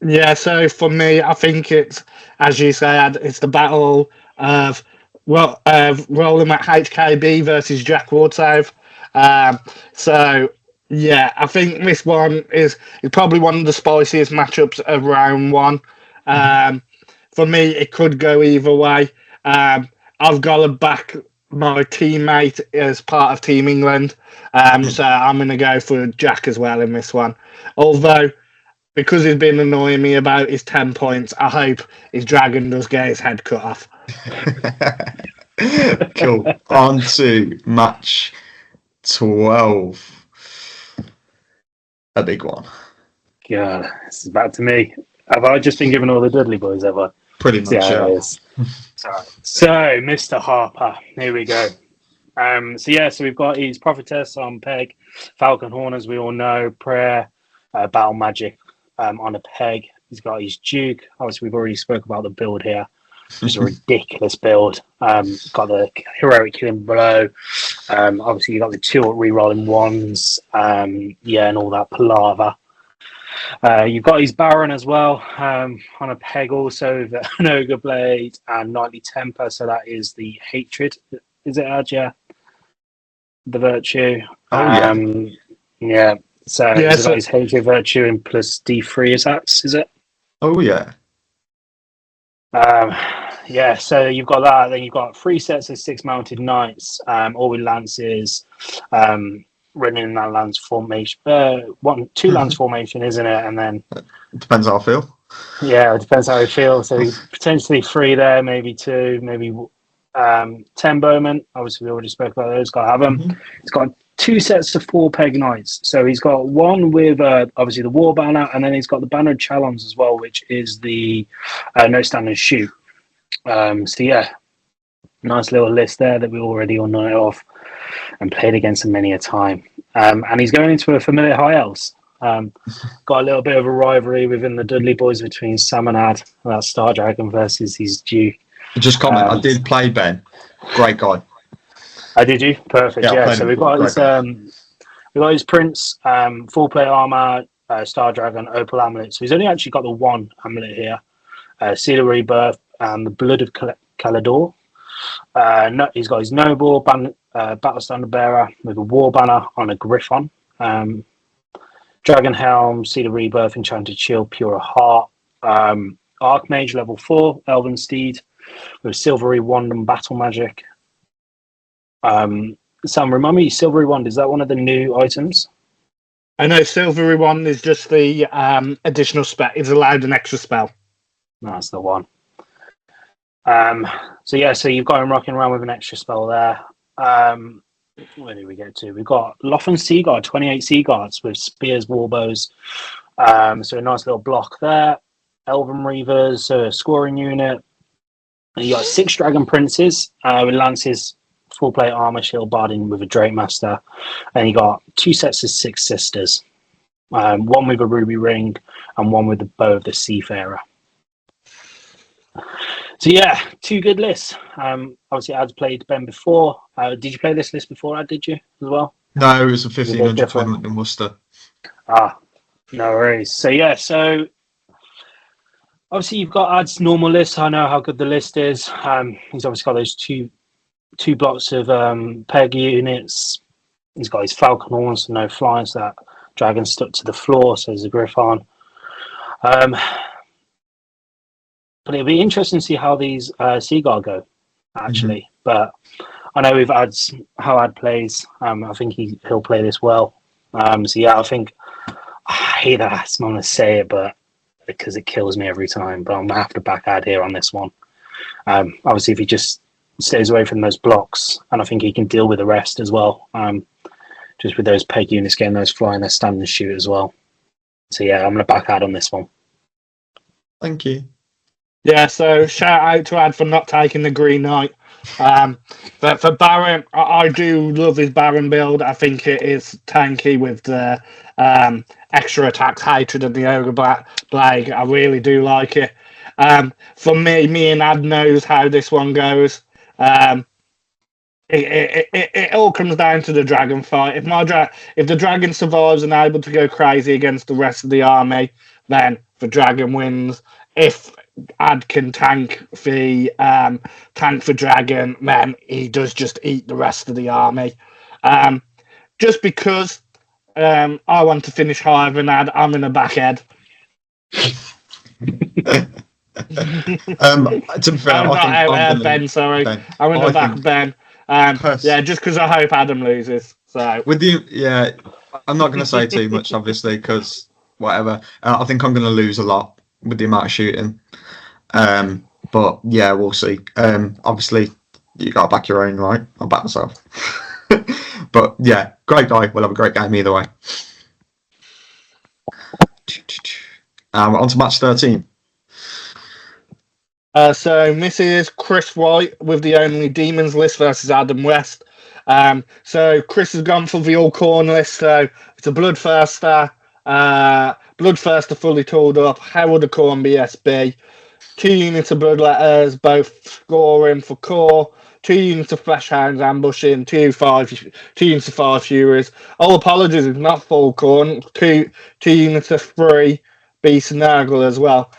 Yeah. So for me, I think it's, as you said, it's the battle of Roland at HKB versus Jack Wardsave. So yeah, I think this one is probably one of the spiciest matchups of round one. For me, it could go either way. I've got to back my teammate as part of Team England, so I'm going to go for Jack as well in this one. Although, because he's been annoying me about his 10 points, I hope his dragon does get his head cut off. Cool. On to match 12. A big one. God, this is back to me. Have I just been given all the Dudley Boys, have I? Pretty much, Yeah, yeah. it is. So, Mr. Harper, here we go. So we've got his Prophetess on peg, Falcon Horn, as we all know, Prayer, Battle Magic on a peg. He's got his Duke. Obviously, we've already spoke about the build here. It's a ridiculous build. Got the heroic killing blow. Obviously, you got the 2 re-rolling ones. And all that palaver. You've got his Baron as well on a peg, also an Ogre Blade and Knightly Temper. So that is the hatred. Is it Adja? The virtue. Oh yeah. So Yeah, he's got his hatred virtue and plus D3 attacks. Is it? Oh yeah. So you've got that. Then you've got 3 sets of 6 mounted knights, all with lances, running in that lance formation. 2 lance formation, isn't it? And then It depends how I feel. yeah, it depends how you feel. So potentially 3 there, maybe 2, maybe 10 bowmen. Obviously, we already spoke about those. Got to have them. Mm-hmm. He's got 2 sets of 4 peg knights. So he's got one with obviously the war banner, and then he's got the banner of Chalons as well, which is the no stand and shoot. So yeah, nice little list there that we already all know of and played against him many a time. And he's going into a familiar high elves. Got a little bit of a rivalry within the Dudley Boys between Sam and Ad, that Star Dragon versus his Duke. Just comment. I did play Ben. Great guy. Oh, did you? Perfect. Yeah. So we've got his Prince, full plate armor, Star Dragon, Opal Amulet. So he's only actually got the 1 amulet here. Seal of Rebirth and the Blood of Calador. He's got his Noble, Battle Standard Bearer with a War Banner on a Griffon. Dragon Helm, Seal of Rebirth, Enchanted Shield, Pure Heart. Archmage level 4, Elven Steed with Silvery Wand and Battle Magic. Sam, remind me, Silvery Wand, is that one of the new items? I know Silvery Wand is just the additional spell. It's allowed an extra spell. That's the one. So you've got him rocking around with an extra spell there. Where did we get to? We've got Lothern Sea Guard, 28 Sea Guards with spears, warbows. So a nice little block there. Elven Reavers, so a scoring unit. And you got 6 Dragon Princes with lances, full plate armor, shield barding with a Drake Master. And you got 2 sets of 6 Sisters. One with a ruby ring and one with the bow of the Seafarer. So yeah, 2 good lists. Obviously, I'd played Ben before. Did you play this list before? Did you as well? No, it was a 1500 tournament in Worcester. No worries. So yeah, obviously you've got Ad's normal list. I know how good the list is. He's obviously got those two blocks of peg units. He's got his Falcon horns, so no flying, so that dragon stuck to the floor, so there's a Griffon. But it'll be interesting to see how these Seagull go, actually. Mm-hmm. But I know with how Ad plays, I think he'll play this well. So yeah, I think I hate that I'm going to say it, but because it kills me every time. But I'm gonna have to back Ad here on this one. Obviously, if he just stays away from those blocks, and I think he can deal with the rest as well. Just with those peg units getting those flying, they're stand and shoot as well. So yeah, I'm gonna back Ad on this one. Thank you. Yeah, so shout out to Ad for not taking the Green Knight. But for Baron, I do love his Baron build. I think it is tanky with the extra attacks, hatred, and the Ogre Plague. I really do like it. For me and Ad knows how this one goes. It all comes down to the dragon fight. If the dragon survives and able to go crazy against the rest of the army, then the dragon wins. If Ad can tank the dragon, then he does just eat the rest of the army. Just because I want to finish higher than Ad, I'm in a back Ed. To be fair, I'm not Ben. Sorry, Ben. I'm in the back Ben. Yeah, just because I hope Adam loses. So with you, yeah, I'm not going to say too much, obviously, because whatever. I think I'm going to lose a lot with the amount of shooting. But yeah, we'll see. Obviously, you got to back your own, right? I'll back myself. But yeah, great guy. We'll have a great game either way. On to match 13. So this is Chris White with the Only Demons list versus Adam West. So Chris has gone for the all corn list. So it's a Bloodthirster. Bloodthirster fully tooled up. Herald of Corn BSB. 2 units of Bloodletters, both scoring for core. 2 units of Fleshhounds ambushing. 2 units of 5 Furies. All apologies, it's not full corn. 2 units of 3 Beast and Nurgle as well.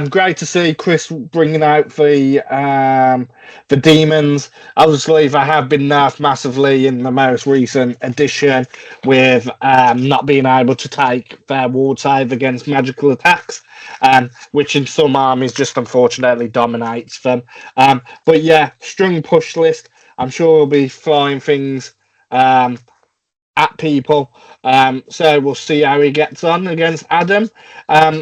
Great to see Chris bringing out the demons. Obviously, they have been nerfed massively in the most recent edition with not being able to take their ward save against magical attacks, which in some armies just unfortunately dominates them. But yeah, strong push list. I'm sure we'll be flying things at people. So we'll see how he gets on against Adam.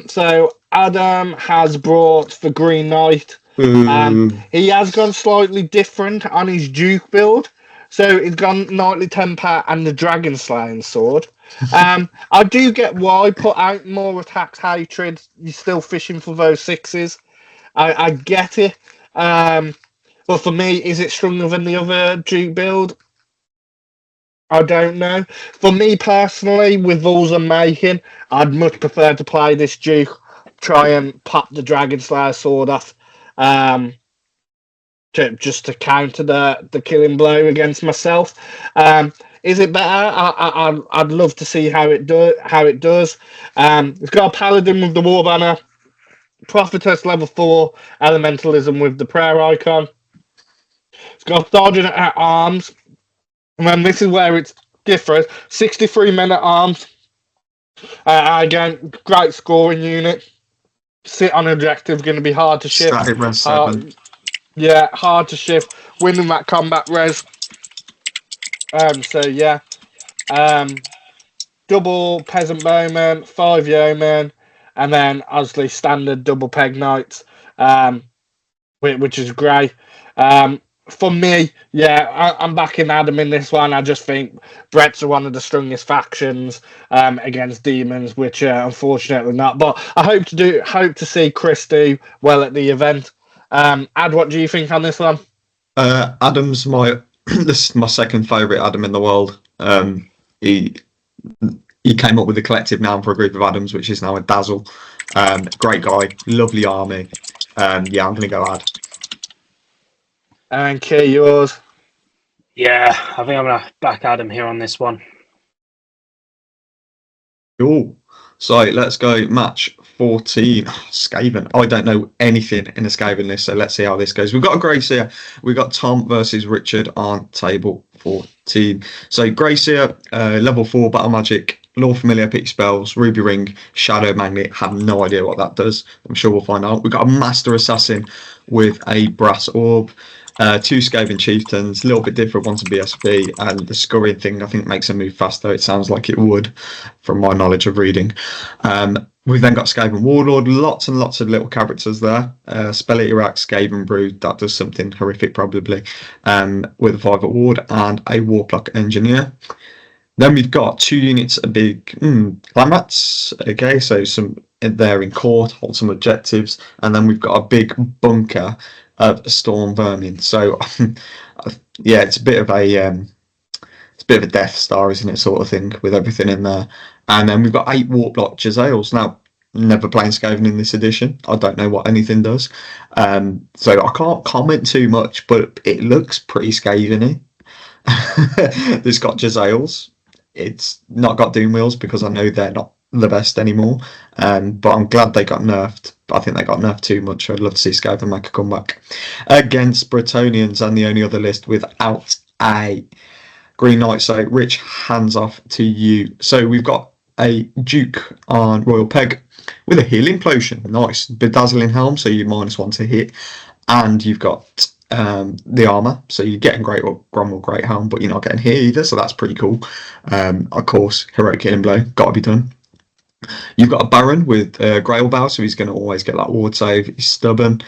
So Adam has brought the Green Knight. He has gone slightly different on his Duke build. So he's gone Knightly Temper and the Dragon Slaying Sword. I do get why put out more attacks, hatred. You're still fishing for those 6s. I get it. But for me, is it stronger than the other Duke build? I don't know. For me personally, with rules I'm making, I'd much prefer to play this Duke, try and pop the Dragon Slayer sword off, just to counter the killing blow against myself. Is it better? I'd love to see how it does. It's got a Paladin with the War Banner, Prophetess level 4, Elementalism with the prayer icon. It's got Sergeant at Arms. And then this is where it's different. 63 men at arms. Again, great scoring unit. Sit on objective, going to be hard to shift. Hard to shift. Winning that combat res. So yeah. Double peasant bowman, 5 yeomen, and then obviously standard double peg knights, which is great. For me, yeah, I'm backing Adam in this one. I just think Brett's are one of the strongest factions against demons, which unfortunately not. But I hope to see Chris do well at the event. Ad, what do you think on this one? Adam's this is my second favourite Adam in the world. He came up with a collective noun for a group of Adams, which is now a Dazzle. Great guy, lovely army. Yeah, I'm going to go Ad. And Key, yours? Yeah, I think I'm going to back Adam here on this one. Cool. So let's go match 14. Skaven. I don't know anything in a Skaven list, so let's see how this goes. We've got a Gracier. We've got Tom versus Richard on table 14. So Gracier, level 4 battle magic, Lore Familiar, pick spells, Ruby Ring, Shadow Magnet. Have no idea what that does. I'm sure we'll find out. We've got a Master Assassin with a Brass Orb. 2 Skaven Chieftains, a little bit different, one's a BSB, and the scurrying thing I think makes them move faster. It sounds like it would, from my knowledge of reading. We've then got Skaven Warlord, lots and lots of little characters there. Spelliterac, Skaven Brood, that does something horrific probably, with a 5 ward and a Warplock Engineer. Then we've got 2 units of big Clamats, okay, so some there in court, hold some objectives, and then we've got a big bunker of Storm Vermin. So, yeah, it's a bit of a Death Star, isn't it, sort of thing, with everything in there. And then we've got 8 Warplock Jezzails. Now, never playing Skaven in this edition. I don't know what anything does. So I can't comment too much, but it looks pretty Skaven-y. This got Jezzails. It's not got Doom Wheels because I know they're not the best anymore. But I'm glad they got nerfed. I think they got nerfed too much. I'd love to see Skaven make a comeback against Bretonians, and the only other list without a Green Knight. So, Rich, hands off to you. So we've got a Duke on Royal Peg with a healing potion. Nice. Bedazzling helm, so you -1 to hit. And you've got the armour, so you're getting Gromwell Great Helm, but you're not getting hit either, so that's pretty cool. Of course, Heroic Killing Blow, got to be done. You've got a Baron with Grail Bow, so he's going to always get that ward save. He's stubborn,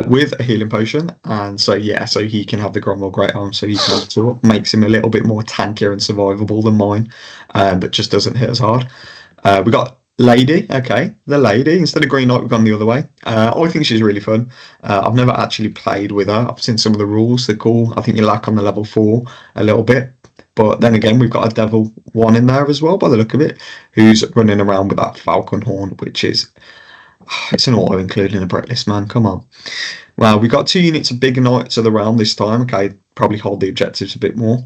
with a healing potion, and so yeah, so he can have the Gromwell Great Helm, so he can sort of makes him a little bit more tankier and survivable than mine, but just doesn't hit as hard. We got Lady, okay, the Lady. Instead of Green Knight, we've gone the other way. I think she's really fun. I've never actually played with her. I've seen some of the rules, they're cool. I think you lack on the level 4 a little bit. But then again, we've got a Devil 1 in there as well, by the look of it, who's running around with that Falcon Horn, which is... it's an auto including a Brett list, man. Come on. Well, we've got 2 units of bigger Knights of the Realm this time. Okay, probably hold the objectives a bit more.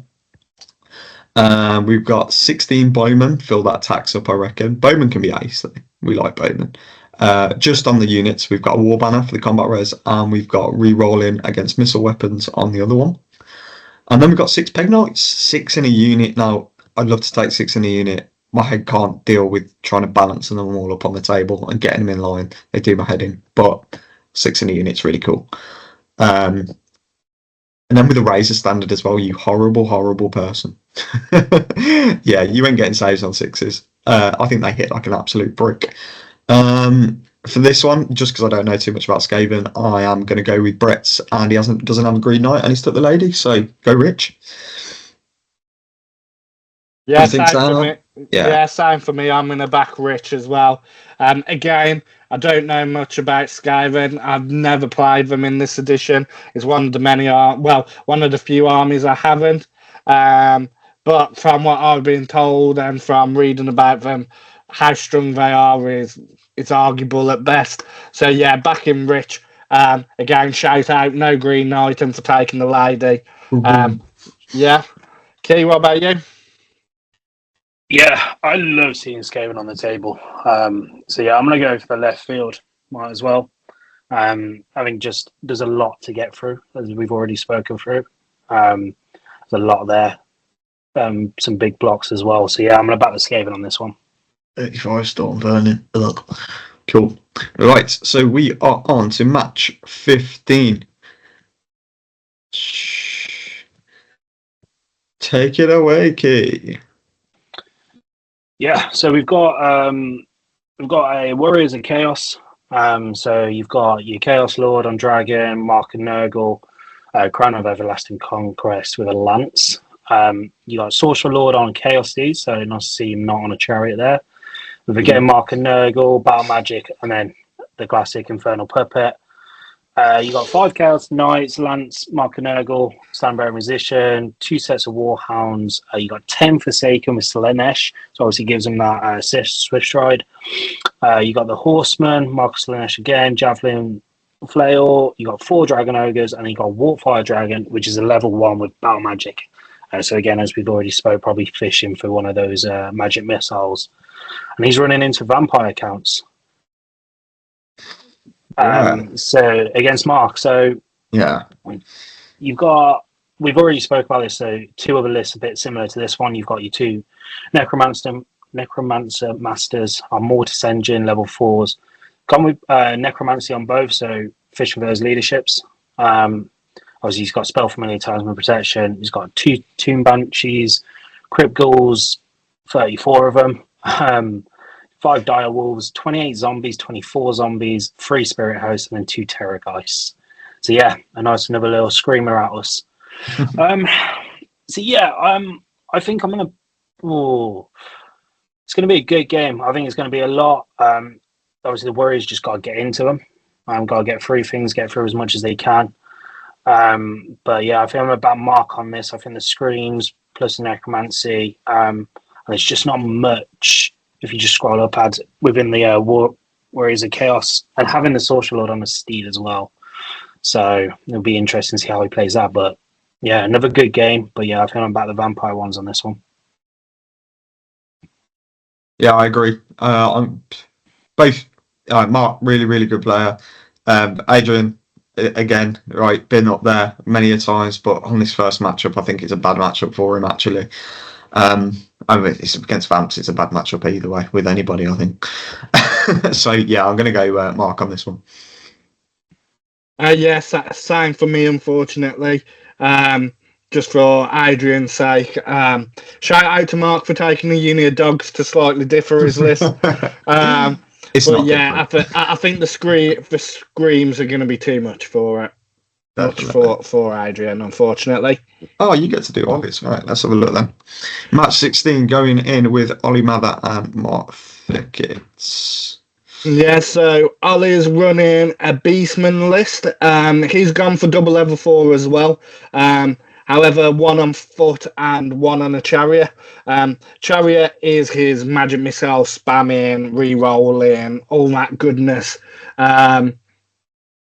We've got 16 Bowmen. Fill that tax up, I reckon. Bowmen can be ace, though. We like Bowmen. Just on the units, we've got a War Banner for the combat res, and we've got re-rolling against missile weapons on the other one. And then we've got 6 Peg Knights, 6 in a unit. Now, I'd love to take 6 in a unit. My head can't deal with trying to balance them all up on the table and getting them in line. They do my head in, but 6 in a unit's really cool. And then with the Razor standard as well, you horrible, horrible person. Yeah, you ain't getting saves on 6s. I think they hit like an absolute brick. For this one, just because I don't know too much about Skaven, I am going to go with Brett's, and he doesn't have a Green Knight, and he's took the Lady, so go Rich. Yeah, same for me. Yeah, same for me. I'm going to back Rich as well. Again, I don't know much about Skaven. I've never played them in this edition. It's one of the one of the few armies I haven't. But from what I've been told and from reading about them, how strong they are is arguable at best. So yeah, backing Rich. Again, shout out no Green Knight and for taking the Lady. Yeah. Key, what about you? Yeah, I love seeing Skaven on the table. So yeah, I'm going to go for the left field. Might as well. I think just there's a lot to get through, as we've already spoken through. There's a lot there. Some big blocks as well. So yeah, I'm going to back the Skaven on this one. 35 Storm Vermin. Cool. Right, so we are on to match 15. Take it away, Key. Yeah, so we've got a Warriors of Chaos. So you've got your Chaos Lord on Dragon, Mark and Nurgle, Crown of Everlasting Conquest with a Lance. You got Sorcerer Lord on Chaos Steed, so nice to see him not on a chariot there. With again Mark and Nurgle, Battle Magic, and then the classic Infernal Puppet. You got 5 Chaos Knights, Lance, Mark and Nurgle, Standbearer Musician, 2 sets of Warhounds. You got 10 Forsaken with Slaanesh, so obviously gives them that Swift Stride. You got the Horseman, Marcus Slaanesh again, Javelin Flail. You got 4 Dragon Ogres, and you got Warpfire Dragon, which is a level 1 with Battle Magic. So again, as we've already spoke, probably fishing for one of those magic missiles. And he's running into vampire counts. So against Mark, so yeah, we've already spoke about this. So 2 other lists a bit similar to this one. You've got your 2 Necromancer Masters on Mortis Engine level 4s. Come with Necromancy on both, so fishing for those leaderships. Obviously, he's got Spell Familiar, Talisman Protection. He's got 2 Tomb Banshees, Crypt Ghouls, 34 of them. 5 dire wolves, 28 zombies, 24 zombies, 3 spirit hosts, and then 2 terror geists. So yeah, a nice another little screamer at us. So yeah, I think I'm gonna. Oh, it's gonna be a good game. I think it's gonna be a lot. Obviously, the Warriors just got to get into them. Got to get through things, get through as much as they can. But yeah, I think I'm about mark on this. I think the screams plus the necromancy, and it's just not much. If you just scroll up, add within the Warriors of Chaos, and having the Social Lord on the steed as well. So it'll be interesting to see how he plays that. But yeah, another good game. But yeah, I think I'm about the vampire ones on this one. Yeah, I agree. I'm both. Mark, really good player. Adrian, again, right, been up there many a times, but on this first matchup, I think it's a bad matchup for him actually. I mean, it's against Vamps. It's a bad matchup either way with anybody, I think. So yeah, I'm going to go Mark on this one. Yes, same for me, unfortunately. Just for Adrian's sake. Shout out to Mark for taking the Uni of Dogs to slightly differ his list. It's but not yeah, I think the screams are going to be too much for it. Much for Adrian, unfortunately. Oh, you get to do Ollie's. All right, let's have a look then. Match 16 going in with Ollie Mather and Mark Thickett. Yeah, so Ollie is running a Beastman list. He's gone for double level 4 as well. However, 1 on foot and 1 on a chariot. Chariot is his magic missile spamming, re-rolling, all that goodness.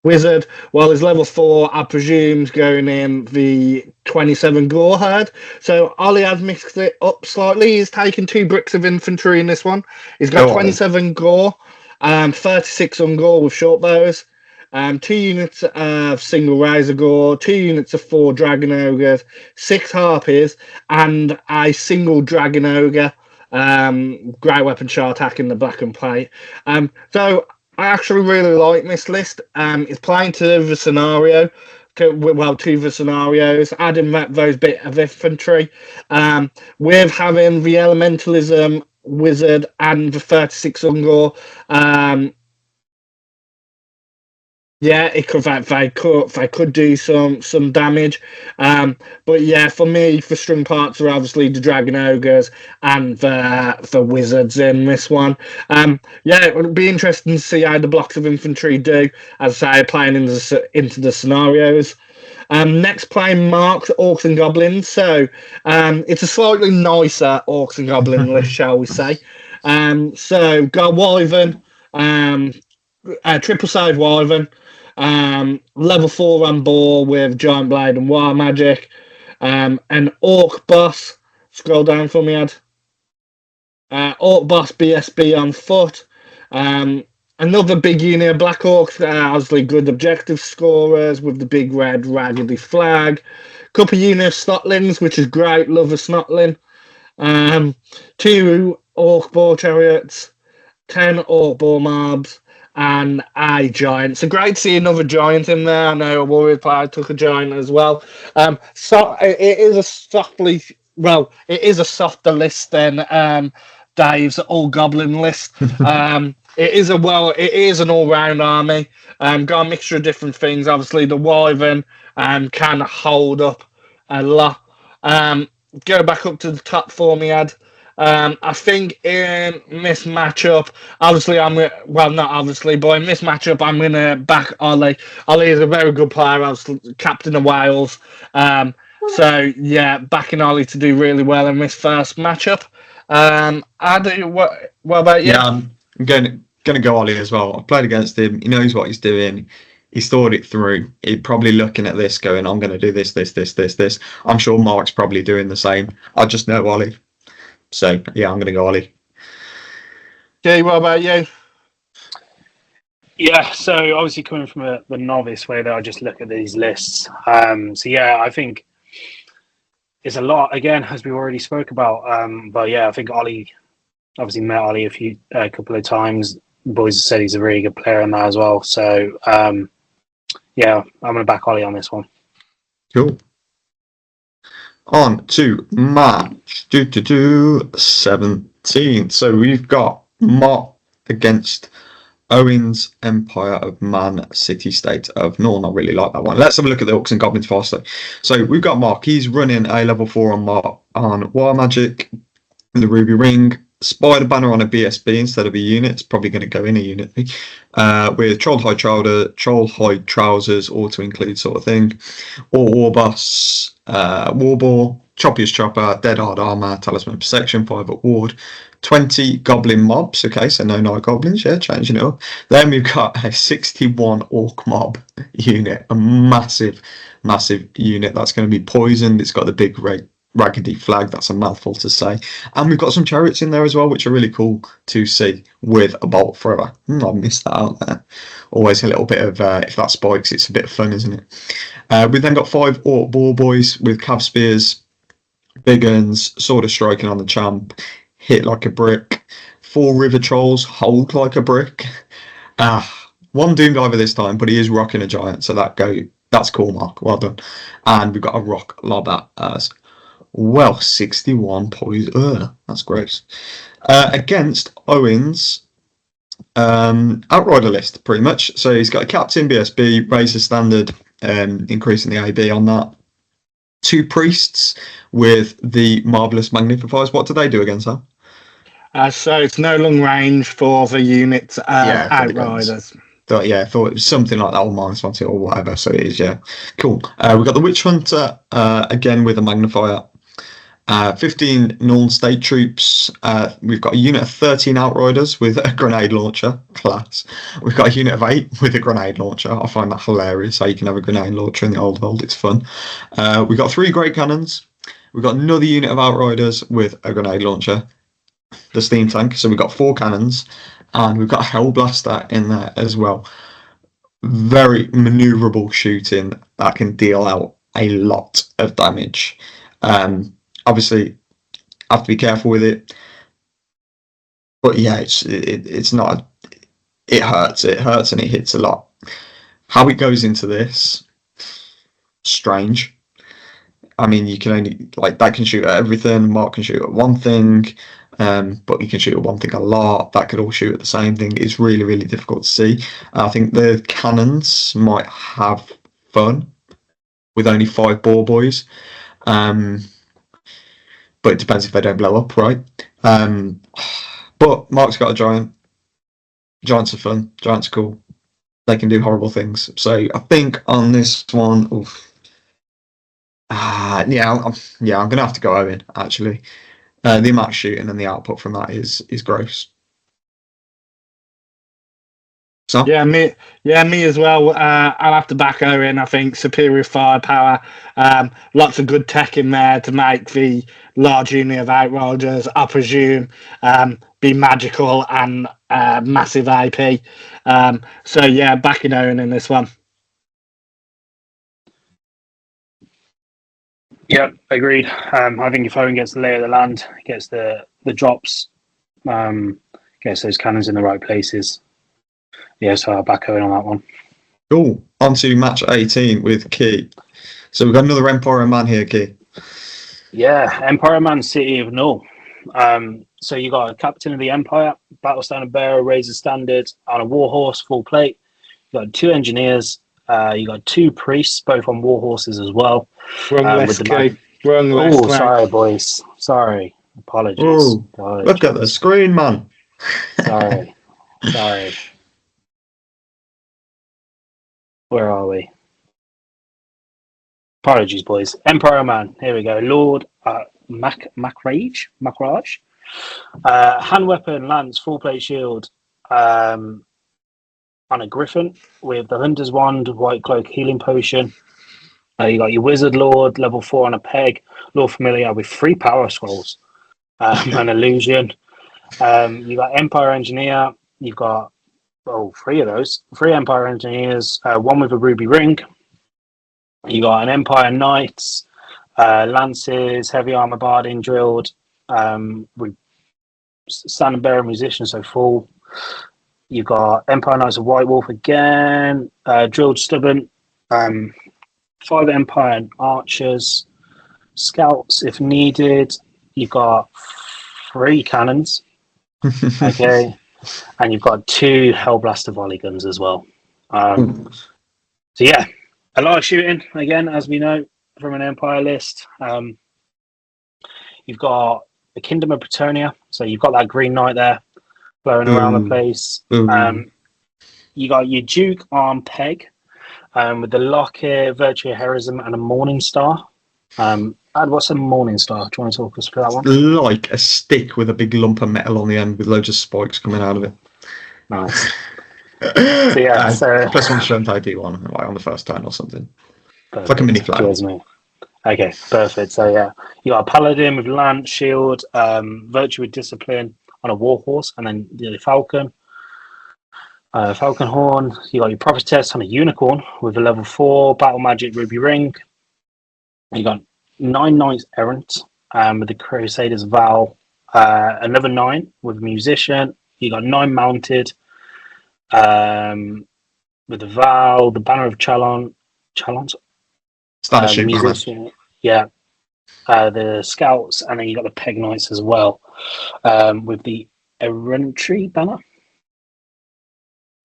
Wizard, well, his level 4, I presume, is going in the 27 gore herd. So Ollie has mixed it up slightly. He's taken 2 bricks of infantry in this one. He's got 27 gore, 36 on gore with short bows, 2 units of single razor gore, 2 units of 4 dragon ogres, 6 harpies, and a single dragon ogre. Grey weapon shot attack in the black and plate. So I actually really like this list. It's playing to the scenario, to the scenarios, adding those bit of infantry, with having the elementalism wizard and the 36 Ungor. Yeah, they could do some damage. But yeah, for me, the strong parts are obviously the Dragon Ogres and the Wizards in this one. Yeah, it would be interesting to see how the blocks of infantry do, as I say, playing into the scenarios. Next, playing Mark's Orcs and Goblins. So it's a slightly nicer Orcs and Goblin list, shall we say. So got Wyvern, triple side Wyvern, level 4 on boar with Giant Blade and Wild Magic, an Orc Boss. Scroll down for me, Ed. Orc Boss BSB on foot. Another big unit of Black Orcs, obviously good objective scorers with the big red raggedy flag. Couple units of Snotlings, which is great. Love a Snotling. 2 Orc Boar Chariots, 10 Orc Boar Mobs, and a Giant. So great to see another Giant in there. I know a Warrior player took a Giant as well. So it is a softer list than Dave's all Goblin list. It is an all-round army. Got a mixture of different things. Obviously, the Wyvern can hold up a lot. Go back up to the top for me, Ed. I think in this matchup, obviously, not obviously, but in this matchup, I'm going to back Ollie. Ollie is a very good player. I was captain of Wales. So, yeah, backing Ollie to do really well in this first matchup. What about you? Yeah, I'm going to go Ollie as well. I've played against him. He knows what he's doing. He's thought it through. He's probably looking at this going, I'm going to do this. I'm sure Mark's probably doing the same. I just know Ollie. So, yeah, I'm going to go Ollie. Jay, what about you? Yeah, so obviously coming from the novice way that I just look at these lists. So, yeah, I think it's a lot, again, as we already spoke about. But, yeah, I think Ollie, obviously met Ollie a couple of times. The boys said he's a really good player in that as well. So, yeah, I'm going to back Ollie on this one. Cool. On to match 17. So we've got Mark against Owen's Empire of Man, City State of Norn. I really like that one. Let's have a look at the Orcs and Goblins first. So we've got Mark. He's running a level 4 on Mark on Wild Magic, the Ruby Ring, Spider Banner on a BSB instead of a unit. It's probably going to go in a unit with Troll Hide Trousers, auto include sort of thing, or War Boss, Warbore, Choppier's Chopper, Dead Hard Armor, Talisman Protection, 5 at Ward, 20 Goblin Mobs. Okay, so no Night Goblins, yeah, changing it up. Then we've got a 61 Orc Mob unit, a massive unit that's going to be poisoned. It's got the big raggedy flag. That's a mouthful to say. And we've got some chariots in there as well, which are really cool to see with a bolt thrower. I missed that out there. Always a little bit of, if that spikes, it's a bit of fun, isn't it? We've then got 5 Orc Ball Boys with Cav Spears, Big Guns, Sword of Striking on the Champ, Hit Like a Brick, 4 River Trolls, Hold Like a Brick. One Doomdiver this time, but he is rocking a giant, so that's cool, Mark. Well done. And we've got a Rock Lobber as well, 61 poison. That's gross. Against Owen's Outrider list, pretty much. So he's got a Captain BSB, Razor Standard, increasing the AB on that. 2 Priests with the Marvelous Magnifiers. What do they do against that? So it's no long range for the unit Outriders. Thought it was something like that, or -1 or whatever. So it is, yeah. Cool. We've got the Witch Hunter, again with a magnifier. 15 Norn State troops. We've got a unit of 13 Outriders with a grenade launcher. Class. We've got a unit of 8 with a grenade launcher. I find that hilarious how you can have a grenade launcher in the old world. It's fun. We've got 3 Great Cannons. We've got another unit of Outriders with a grenade launcher. The Steam Tank. So we've got 4 cannons. And we've got a Hellblaster in there as well. Very manoeuvrable shooting that can deal out a lot of damage. Obviously, have to be careful with it. But yeah, it's not. It hurts. It hurts and it hits a lot. How it goes into this, strange. I mean, you can only that can shoot at everything. Mark can shoot at one thing, but you can shoot at one thing a lot. That could all shoot at the same thing. It's really, really difficult to see. I think the cannons might have fun with only 5 ball boys. But it depends if they don't blow up, right? But Mark's got a giant. Giants are fun. Giants are cool. They can do horrible things. So I think on this one, I'm going to have to go Owen, actually. The amount of shooting and the output from that is gross. So? Yeah, me as well. I'll have to back Owen. I think superior firepower, lots of good tech in there to make the large unit of Outriders, I presume, be magical and massive AP. So yeah, backing Owen in this one. Yeah, agreed. I think if Owen gets the lay of the land, gets the drops, gets those cannons in the right places. Yeah, so I'll back Owen on that one. Cool. On to match 18 with Key. So we've got another Empire Man here, Key. Yeah, Empire Man, City of Null. So you got a Captain of the Empire, Battle Standard Bearer, Razor Standard, on a Warhorse, full plate. You got 2 Engineers. You got 2 Priests, both on Warhorses as well. Wrong list, Key. Wrong list. Oh, sorry, boys. Sorry. Apologies. Ooh, look at the screen, man. Sorry. Where are we? Apologies, boys. Empire Man. Here we go. Lord Macrage. Hand weapon, lance, full plate shield. On a Griffin with the Hunter's Wand, White Cloak, Healing Potion. You got your Wizard Lord, level 4 on a peg. Lord Familiar with 3 Power Scrolls. An Illusion. You got Empire Engineer. You've got 3 of those. 3 Empire Engineers, 1 with a Ruby Ring. You got an Empire Knights, Lances, Heavy Armor Barding drilled, with Standard Bearer Musician, so full. You've got Empire Knights of White Wolf again, drilled Stubborn, 5 Empire Archers, Scouts if needed. You've got 3 cannons, Okay, and you've got 2 Hellblaster volley guns as well. So yeah, a lot of shooting again, as we know from an Empire list. You've got the Kingdom of Bretonnia, so you've got that Green Knight there blowing around the place. You got your Duke on Peg, with the Lockyer, Virtue Heroism, and a Morning Star. What's a Morning Star? Do you want to talk us through that one? Like a stick with a big lump of metal on the end with loads of spikes coming out of it. Nice. So yeah, plus 1 strength ID one, like on the first turn or something. Perfect. It's like a mini flag. Cheers, mate. Okay, perfect. So yeah, you got a Paladin with Lance, Shield, Virtue with Discipline on a Warhorse, and then the Falcon. Falcon Horn. You got your Prophetess on a Unicorn with a level 4 Battle Magic Ruby Ring. You got 9 Knights Errant with the Crusaders Vow, another 9 with Musician. You got 9 Mounted with the Vow, the Banner of Chalons. Starship Musician, yeah. The Scouts, and then you got the Peg Knights as well, with the Errantry Banner.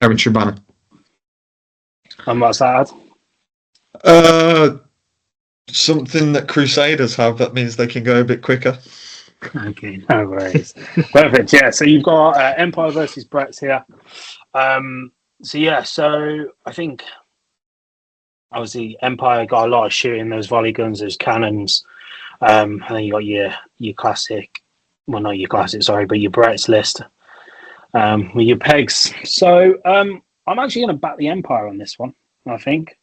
Errantry Banner. And what's that? Something that Crusaders have that means they can go a bit quicker. Okay, no worries. Perfect. Yeah, so you've got Empire versus Bretts here. So I think obviously Empire got a lot of shooting, those volley guns, those cannons, and then you got your classic, well, not your classic, sorry, but your Bretts list with your pegs. So I'm actually going to back the Empire on this one, I think.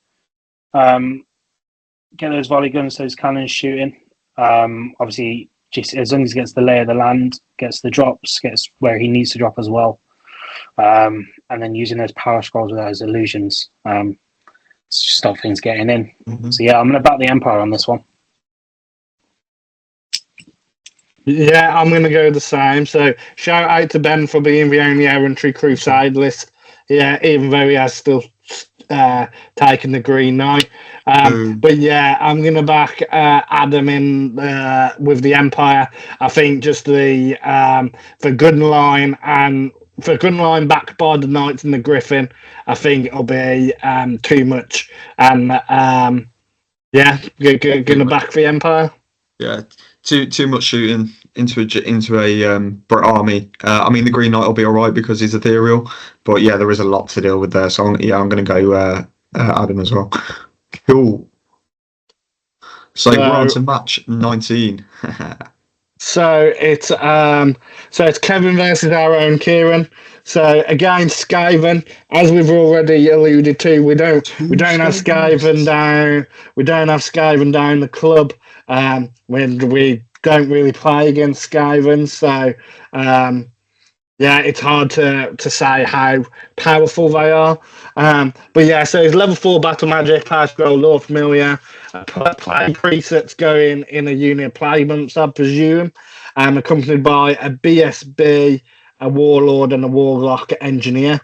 Get those volley guns, those cannons shooting. Obviously, just as long as he gets the lay of the land, gets the drops, gets where he needs to drop as well, and then using those power scrolls with those illusions, stop things getting in. Mm-hmm. So yeah, I'm going to back the Empire on this one. Yeah, I'm going to go the same. So shout out to Ben for being the only Errantry Crusade list. Yeah, even though he has still taken the Green Knight. But yeah, I'm going to back Adam in with the Empire. I think just the gun line and for gun line backed by the Knights and the Griffin, I think it'll be too much. And yeah, going to back the Empire. Yeah, too much shooting into a Brit army. I mean, the Green Knight will be all right because he's ethereal, but yeah, there is a lot to deal with there. So I'm going to go Adam as well. Cool. So we're on to match 19. So it's Kevin versus our own Kieran. So against Skaven, as we've already alluded to, we don't have Skaven down. We don't have Skaven down the club. When we don't really play against Skaven, so yeah, it's hard to say how powerful they are. But yeah, so it's level 4 battle magic, power scroll, Lord Familiar, play presets going in a unit of play months, I presume, accompanied by a BSB, a Warlord, and a Warlock Engineer.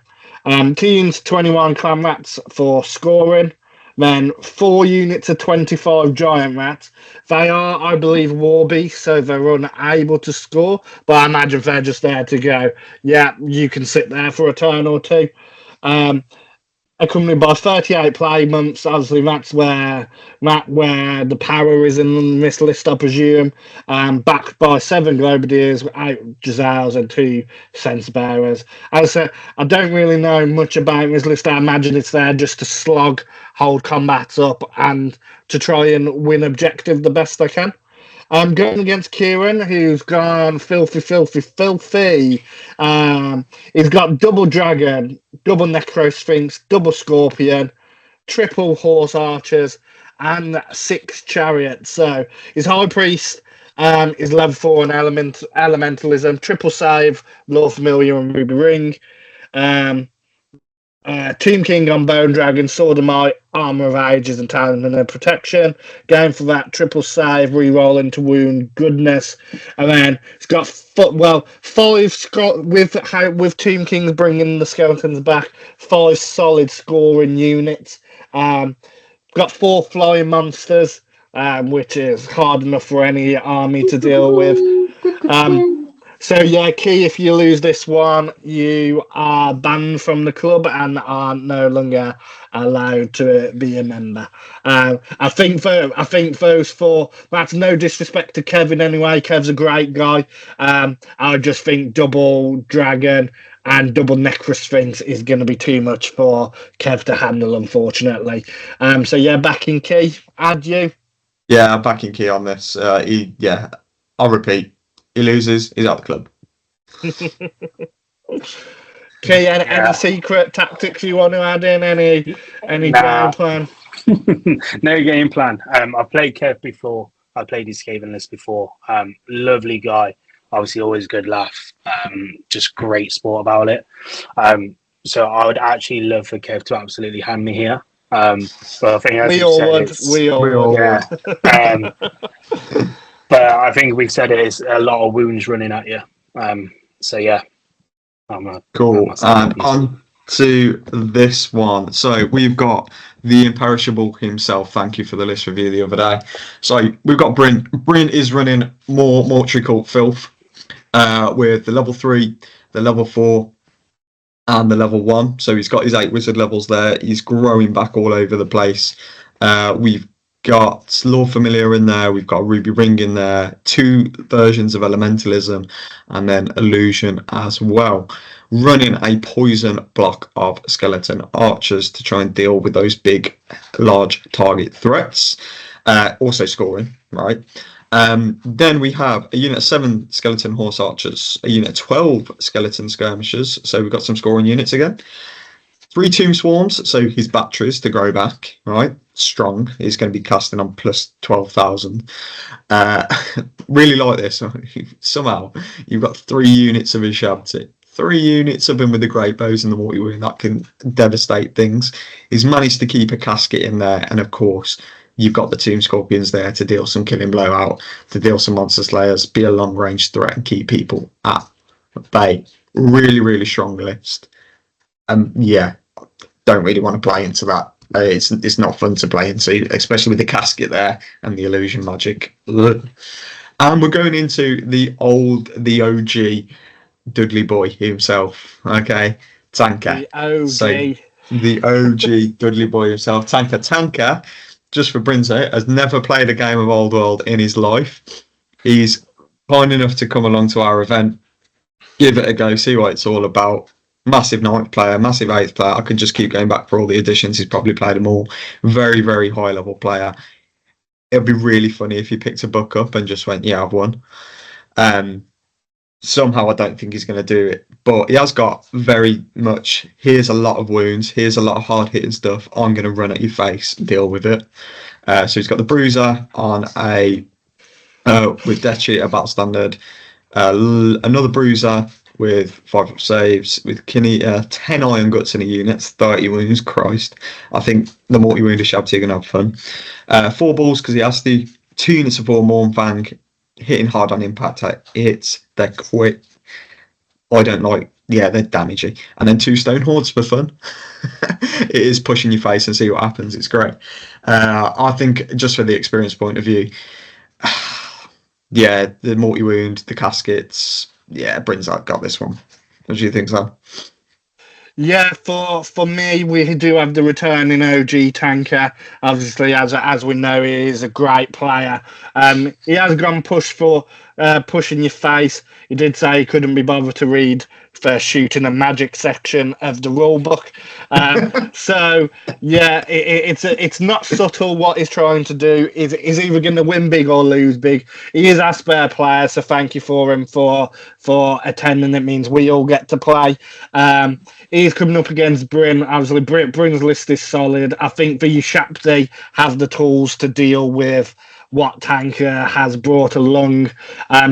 Teams 21 Clan Rats for scoring. Then 4 units of 25 Giant Rats. They are, I believe, war beasts, so they're unable to score. But I imagine they're just there to go, yeah, you can sit there for a turn or two. Accompanied by 38 play months. Obviously, that's where the power is in this list, I presume. Backed by 7 Globadiers, 8 Giselles, and 2 Sense Bearers. As I said, I don't really know much about this list. I imagine it's there just to slog, hold combats up, and to try and win objective the best I can. I'm going against Kieran, who's gone filthy. He's got double dragon, double necro sphinx, double scorpion, triple horse archers, and 6 chariots. So his high priest is level 4 in elementalism, triple save, Lord Familiar, and Ruby Ring. Tomb King on Bone Dragon, Sword of Might, Armour of Ages, and Talisman of Protection. Going for that triple save, reroll into wound, goodness, and then it's got 5 with Tomb Kings bringing the skeletons back. 5 solid scoring units. Got 4 flying monsters, which is hard enough for any army to deal with. So yeah, Key, if you lose this one, you are banned from the club and are no longer allowed to be a member. I think those four. That's no disrespect to Kevin anyway. Kev's a great guy. I just think double dragon and double necro sphinx is going to be too much for Kev to handle, unfortunately. So yeah, back in Key. Add you. Yeah, I'm backing Key on this. I'll repeat. He loses, he's out of the club. Key, any secret tactics you want to add in? Any game plan? No game plan. I've played Kev before. I played his Skaven list before. Lovely guy. Obviously, always good laugh. Just great sport about it. So I would actually love for Kev to absolutely hand me here. But I think as we all would. We all would. Yeah. But I think we've said it's a lot of wounds running at you. So yeah. Cool. And on to this one. So we've got the imperishable himself. Thank you for the list review the other day. So we've got Bryn. Bryn is running more mortuary cult filth with the level 3, the level 4, and the level 1. So he's got his 8 wizard levels there. He's growing back all over the place. We've got Lord Familiar in there. We've got Ruby Ring in there. 2 versions of Elementalism, and then Illusion as well. Running a poison block of skeleton archers to try and deal with those big, large target threats. Also scoring, right? Then we have a unit of 7 skeleton horse archers, a unit of 12 skeleton skirmishers. So we've got some scoring units again. 3 tomb swarms, so his batteries to grow back, right? Strong. He's going to be casting on plus 12,000. Really like this. Somehow you've got 3 units of his Shabti. 3 units of him with the great bows and the morty wound that can devastate things. He's managed to keep a casket in there, and of course you've got the Tomb Scorpions there to deal some killing blowout, to deal some monster slayers, be a long range threat and keep people at bay. Really, really strong list. Yeah, don't really want to play into that. It's not fun to play into, especially with the casket there and the illusion magic. And we're going into the OG Dudley Boy himself. Okay, Tanker. The OG. So, the OG Dudley Boy himself, Tanker. Just for Bryn's sake, has never played a game of Old World in his life. He's kind enough to come along to our event, give it a go, see what it's all about. Massive 9th player, massive 8th player. I could just keep going back for all the editions. He's probably played them all. Very, very high level player. It'd be really funny if he picked a book up and just went, yeah, I've won. Somehow I don't think he's going to do it. But he has got very much, here's a lot of wounds, here's a lot of hard hitting stuff. I'm going to run at your face, deal with it. So he's got the Bruiser on a, with Death Cheat, a battle standard. Another Bruiser with 5 saves, with Kinney, 10 iron guts in a unit, 30 wounds. Christ. I think the multi wounded Shabty are going to have fun. 4 balls because he has the 2 units of 4 Mornfang, hitting hard on impact hits. They're quick. I don't like, they're damaging. And then 2 Stone Hordes for fun. It is pushing your face and see what happens. It's great. I think just for the experience point of view, the multi wound, the caskets. Bryn's got this one. What do you think, Sam? Yeah, for me, we do have the returning OG Tanker. Obviously, as we know, he is a great player. He has gone push in your face. He did say he couldn't be bothered to read the shooting and magic section of the rule book. So yeah, it's not subtle what he's trying to do. He's either going to win big or lose big. He is our spare player, so thank you for him for attending. It means we all get to play. He's coming up against Bryn. Obviously, Bryn's list is solid. I think the Shapti have the tools to deal with what Tanker has brought along.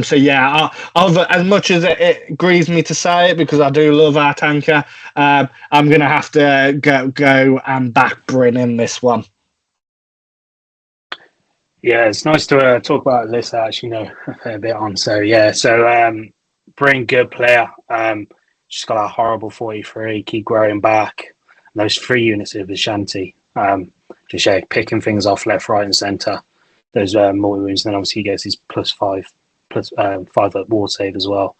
So yeah, as much as it grieves me to say it, because I do love our Tanker, I'm going to have to go and back Bryn in this one. Yeah, it's nice to talk about this. I actually know a fair bit on. So yeah, Bryn, good player. Just got a horrible 43, keep growing back. And those 3 units of the Shanty, just picking things off left, right, and centre. Those multi wounds, and then obviously he gets his +5 plus 5 ward save as well.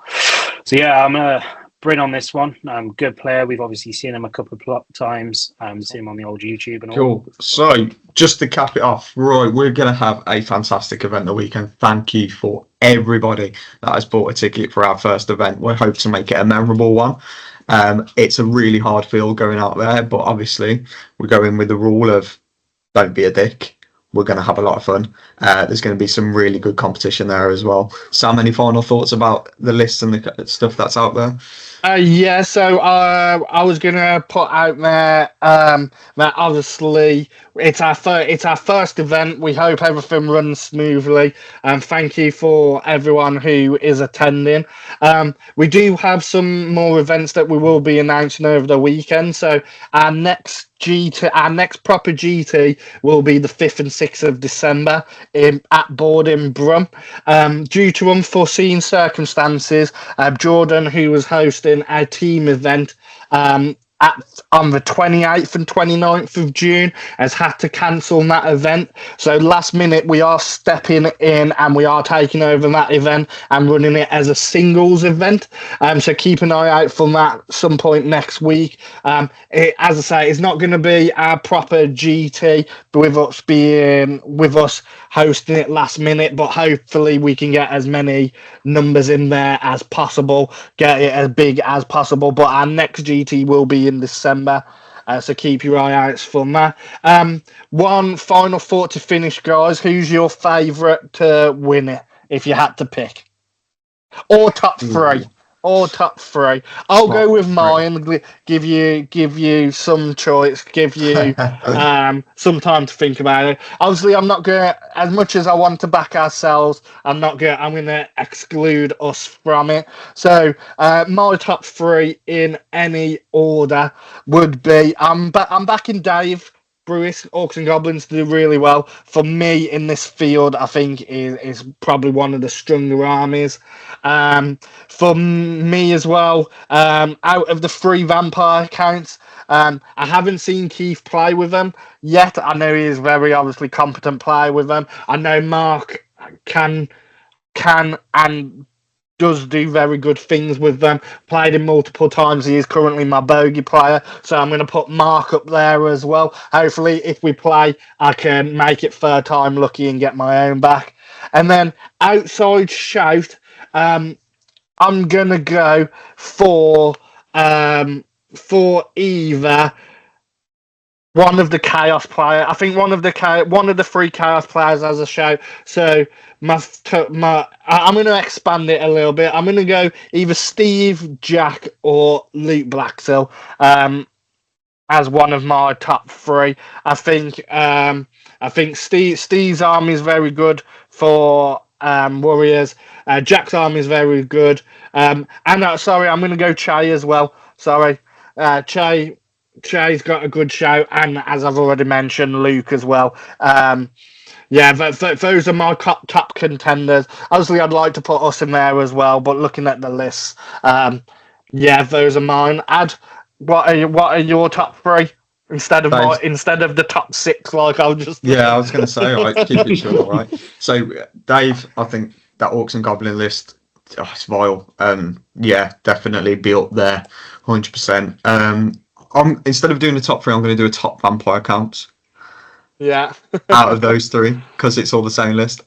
So yeah, I'm gonna Bryn on this one. Good player. We've obviously seen him a couple of times. Seen him on the old YouTube and all. Cool. So, just to cap it off, right, we're going to have a fantastic event the weekend. Thank you for everybody that has bought a ticket for our first event. We hope to make it a memorable one. It's a really hard field going out there, but obviously we're going with the rule of don't be a dick. We're going to have a lot of fun. There's going to be some really good competition there as well. Sam, any final thoughts about the list and the stuff that's out there? Yeah, so I was gonna put out there that obviously it's our first event. We hope everything runs smoothly, and thank you for everyone who is attending. We do have some more events that we will be announcing over the weekend. So our next proper GT will be the 5th and 6th of December at Board in Brum. Due to unforeseen circumstances, Jordan, who was hosting a team event on the 28th and 29th of June, has had to cancel that event. So last minute, we are stepping in and we are taking over that event and running it as a singles event. So keep an eye out for that some point next week. As I say, it's not going to be our proper GT with us hosting it last minute, but hopefully we can get as many numbers in there as possible, get it as big as possible. But our next GT will be in December, so keep your eye out for that. One final thought to finish, guys. Who's your favourite to win it, if you had to pick? Or top three? I'll go with mine. Give you some choice. Give you some time to think about it. Obviously, I'm not going to, as much as I want to back ourselves, I'm going to exclude us from it. So my top three in any order would be I'm backing Dave Brewis, Orcs and Goblins to do really well. For me, in this field, I think is probably one of the stronger armies. For me as well, out of the 3 vampire counts, I haven't seen Keith play with them yet. I know he is very obviously competent player with them. I know Mark can and does do very good things with them. Played him multiple times. He is currently my bogey player, so I'm going to put Mark up there as well. Hopefully, if we play, I can make it third time lucky and get my own back. And then outside shout, I'm going to go for either one of the chaos players. I think one of the 3 chaos players has a shout. So I'm going to expand it a little bit. I'm going to go either Steve, Jack, or Luke Blacksill as one of my top 3. I think Steve's army is very good for Warriors. Jack's army is very good. Sorry, I'm going to go Che as well. Sorry, Che's got a good shout, and as I've already mentioned, Luke as well. Those are my top contenders. Obviously, I'd like to put us in there as well, but looking at the list, those are mine. What are your top 3 instead of the top 6? Like I was just I was going to say, right, keep it short, right? So, Dave, I think that Orcs and Goblin list, it's vile. Definitely be up there, 100%. Instead of doing the top 3, I'm going to do a top vampire counts. Yeah. Out of those 3, because it's all the same list.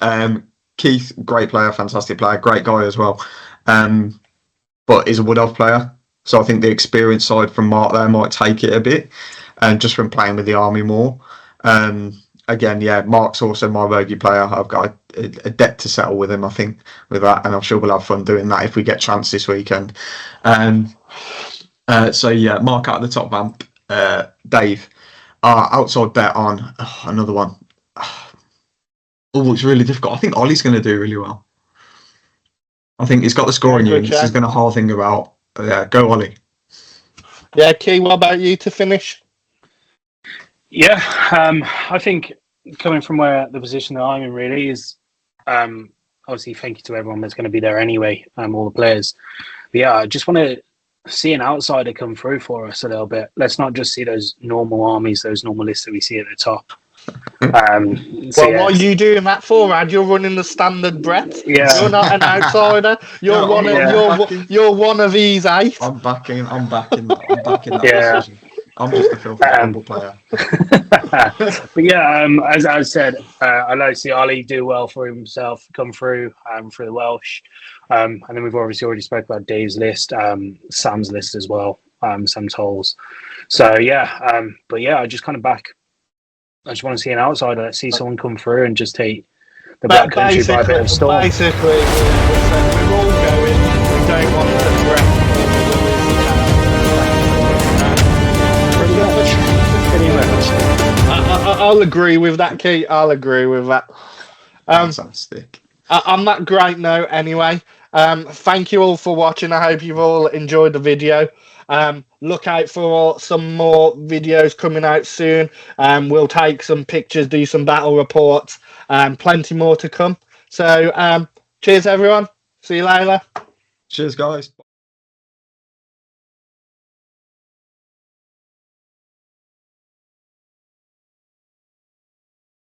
Keith, great player, fantastic player, great guy as well. But is a Wood Elf player. So I think the experience side from Mark there might take it a bit, just from playing with the army more. Mark's also my bogey player. I've got a debt to settle with him, I think, with that, and I'm sure we'll have fun doing that if we get chance this weekend. Mark out of the top vamp. Dave, outside bet on another one. It's really difficult. I think Ollie's going to do really well. I think he's got the scoring units. He's going to hard thing about. Go Ollie. Yeah, Key, what about you to finish? Yeah, I think coming from where the position that I'm in really is, obviously thank you to everyone that's going to be there anyway, all the players. But yeah, I just want to see an outsider come through for us a little bit. Let's not just see those normal armies, those normal lists that we see at the top. Well, what are you doing that for, Ad? You're running the standard Brett. Yeah. You're not an outsider. You're No, one of I'm backing- you're one of these 8. I'm backing that Yeah. decision. I'm just a filthy football player. But yeah, as I said, I'd like to see Ali do well for himself, come through for the Welsh. And then we've obviously already spoke about Dave's list, Sam's list as well, Sam Tolls. So yeah, but yeah, I just kind of back. I just want to see an outsider. Let's see someone come through and just take the Black Country by a bit of storm. Basically, we're all going. We don't want the Brett. Pretty much. I'll agree with that, Keith. I'll agree with that. Fantastic. On that great note, anyway, thank you all for watching. I hope you've all enjoyed the video. Look out for some more videos coming out soon. We'll take some pictures, do some battle reports, plenty more to come. So, cheers, everyone. See you later. Cheers, guys.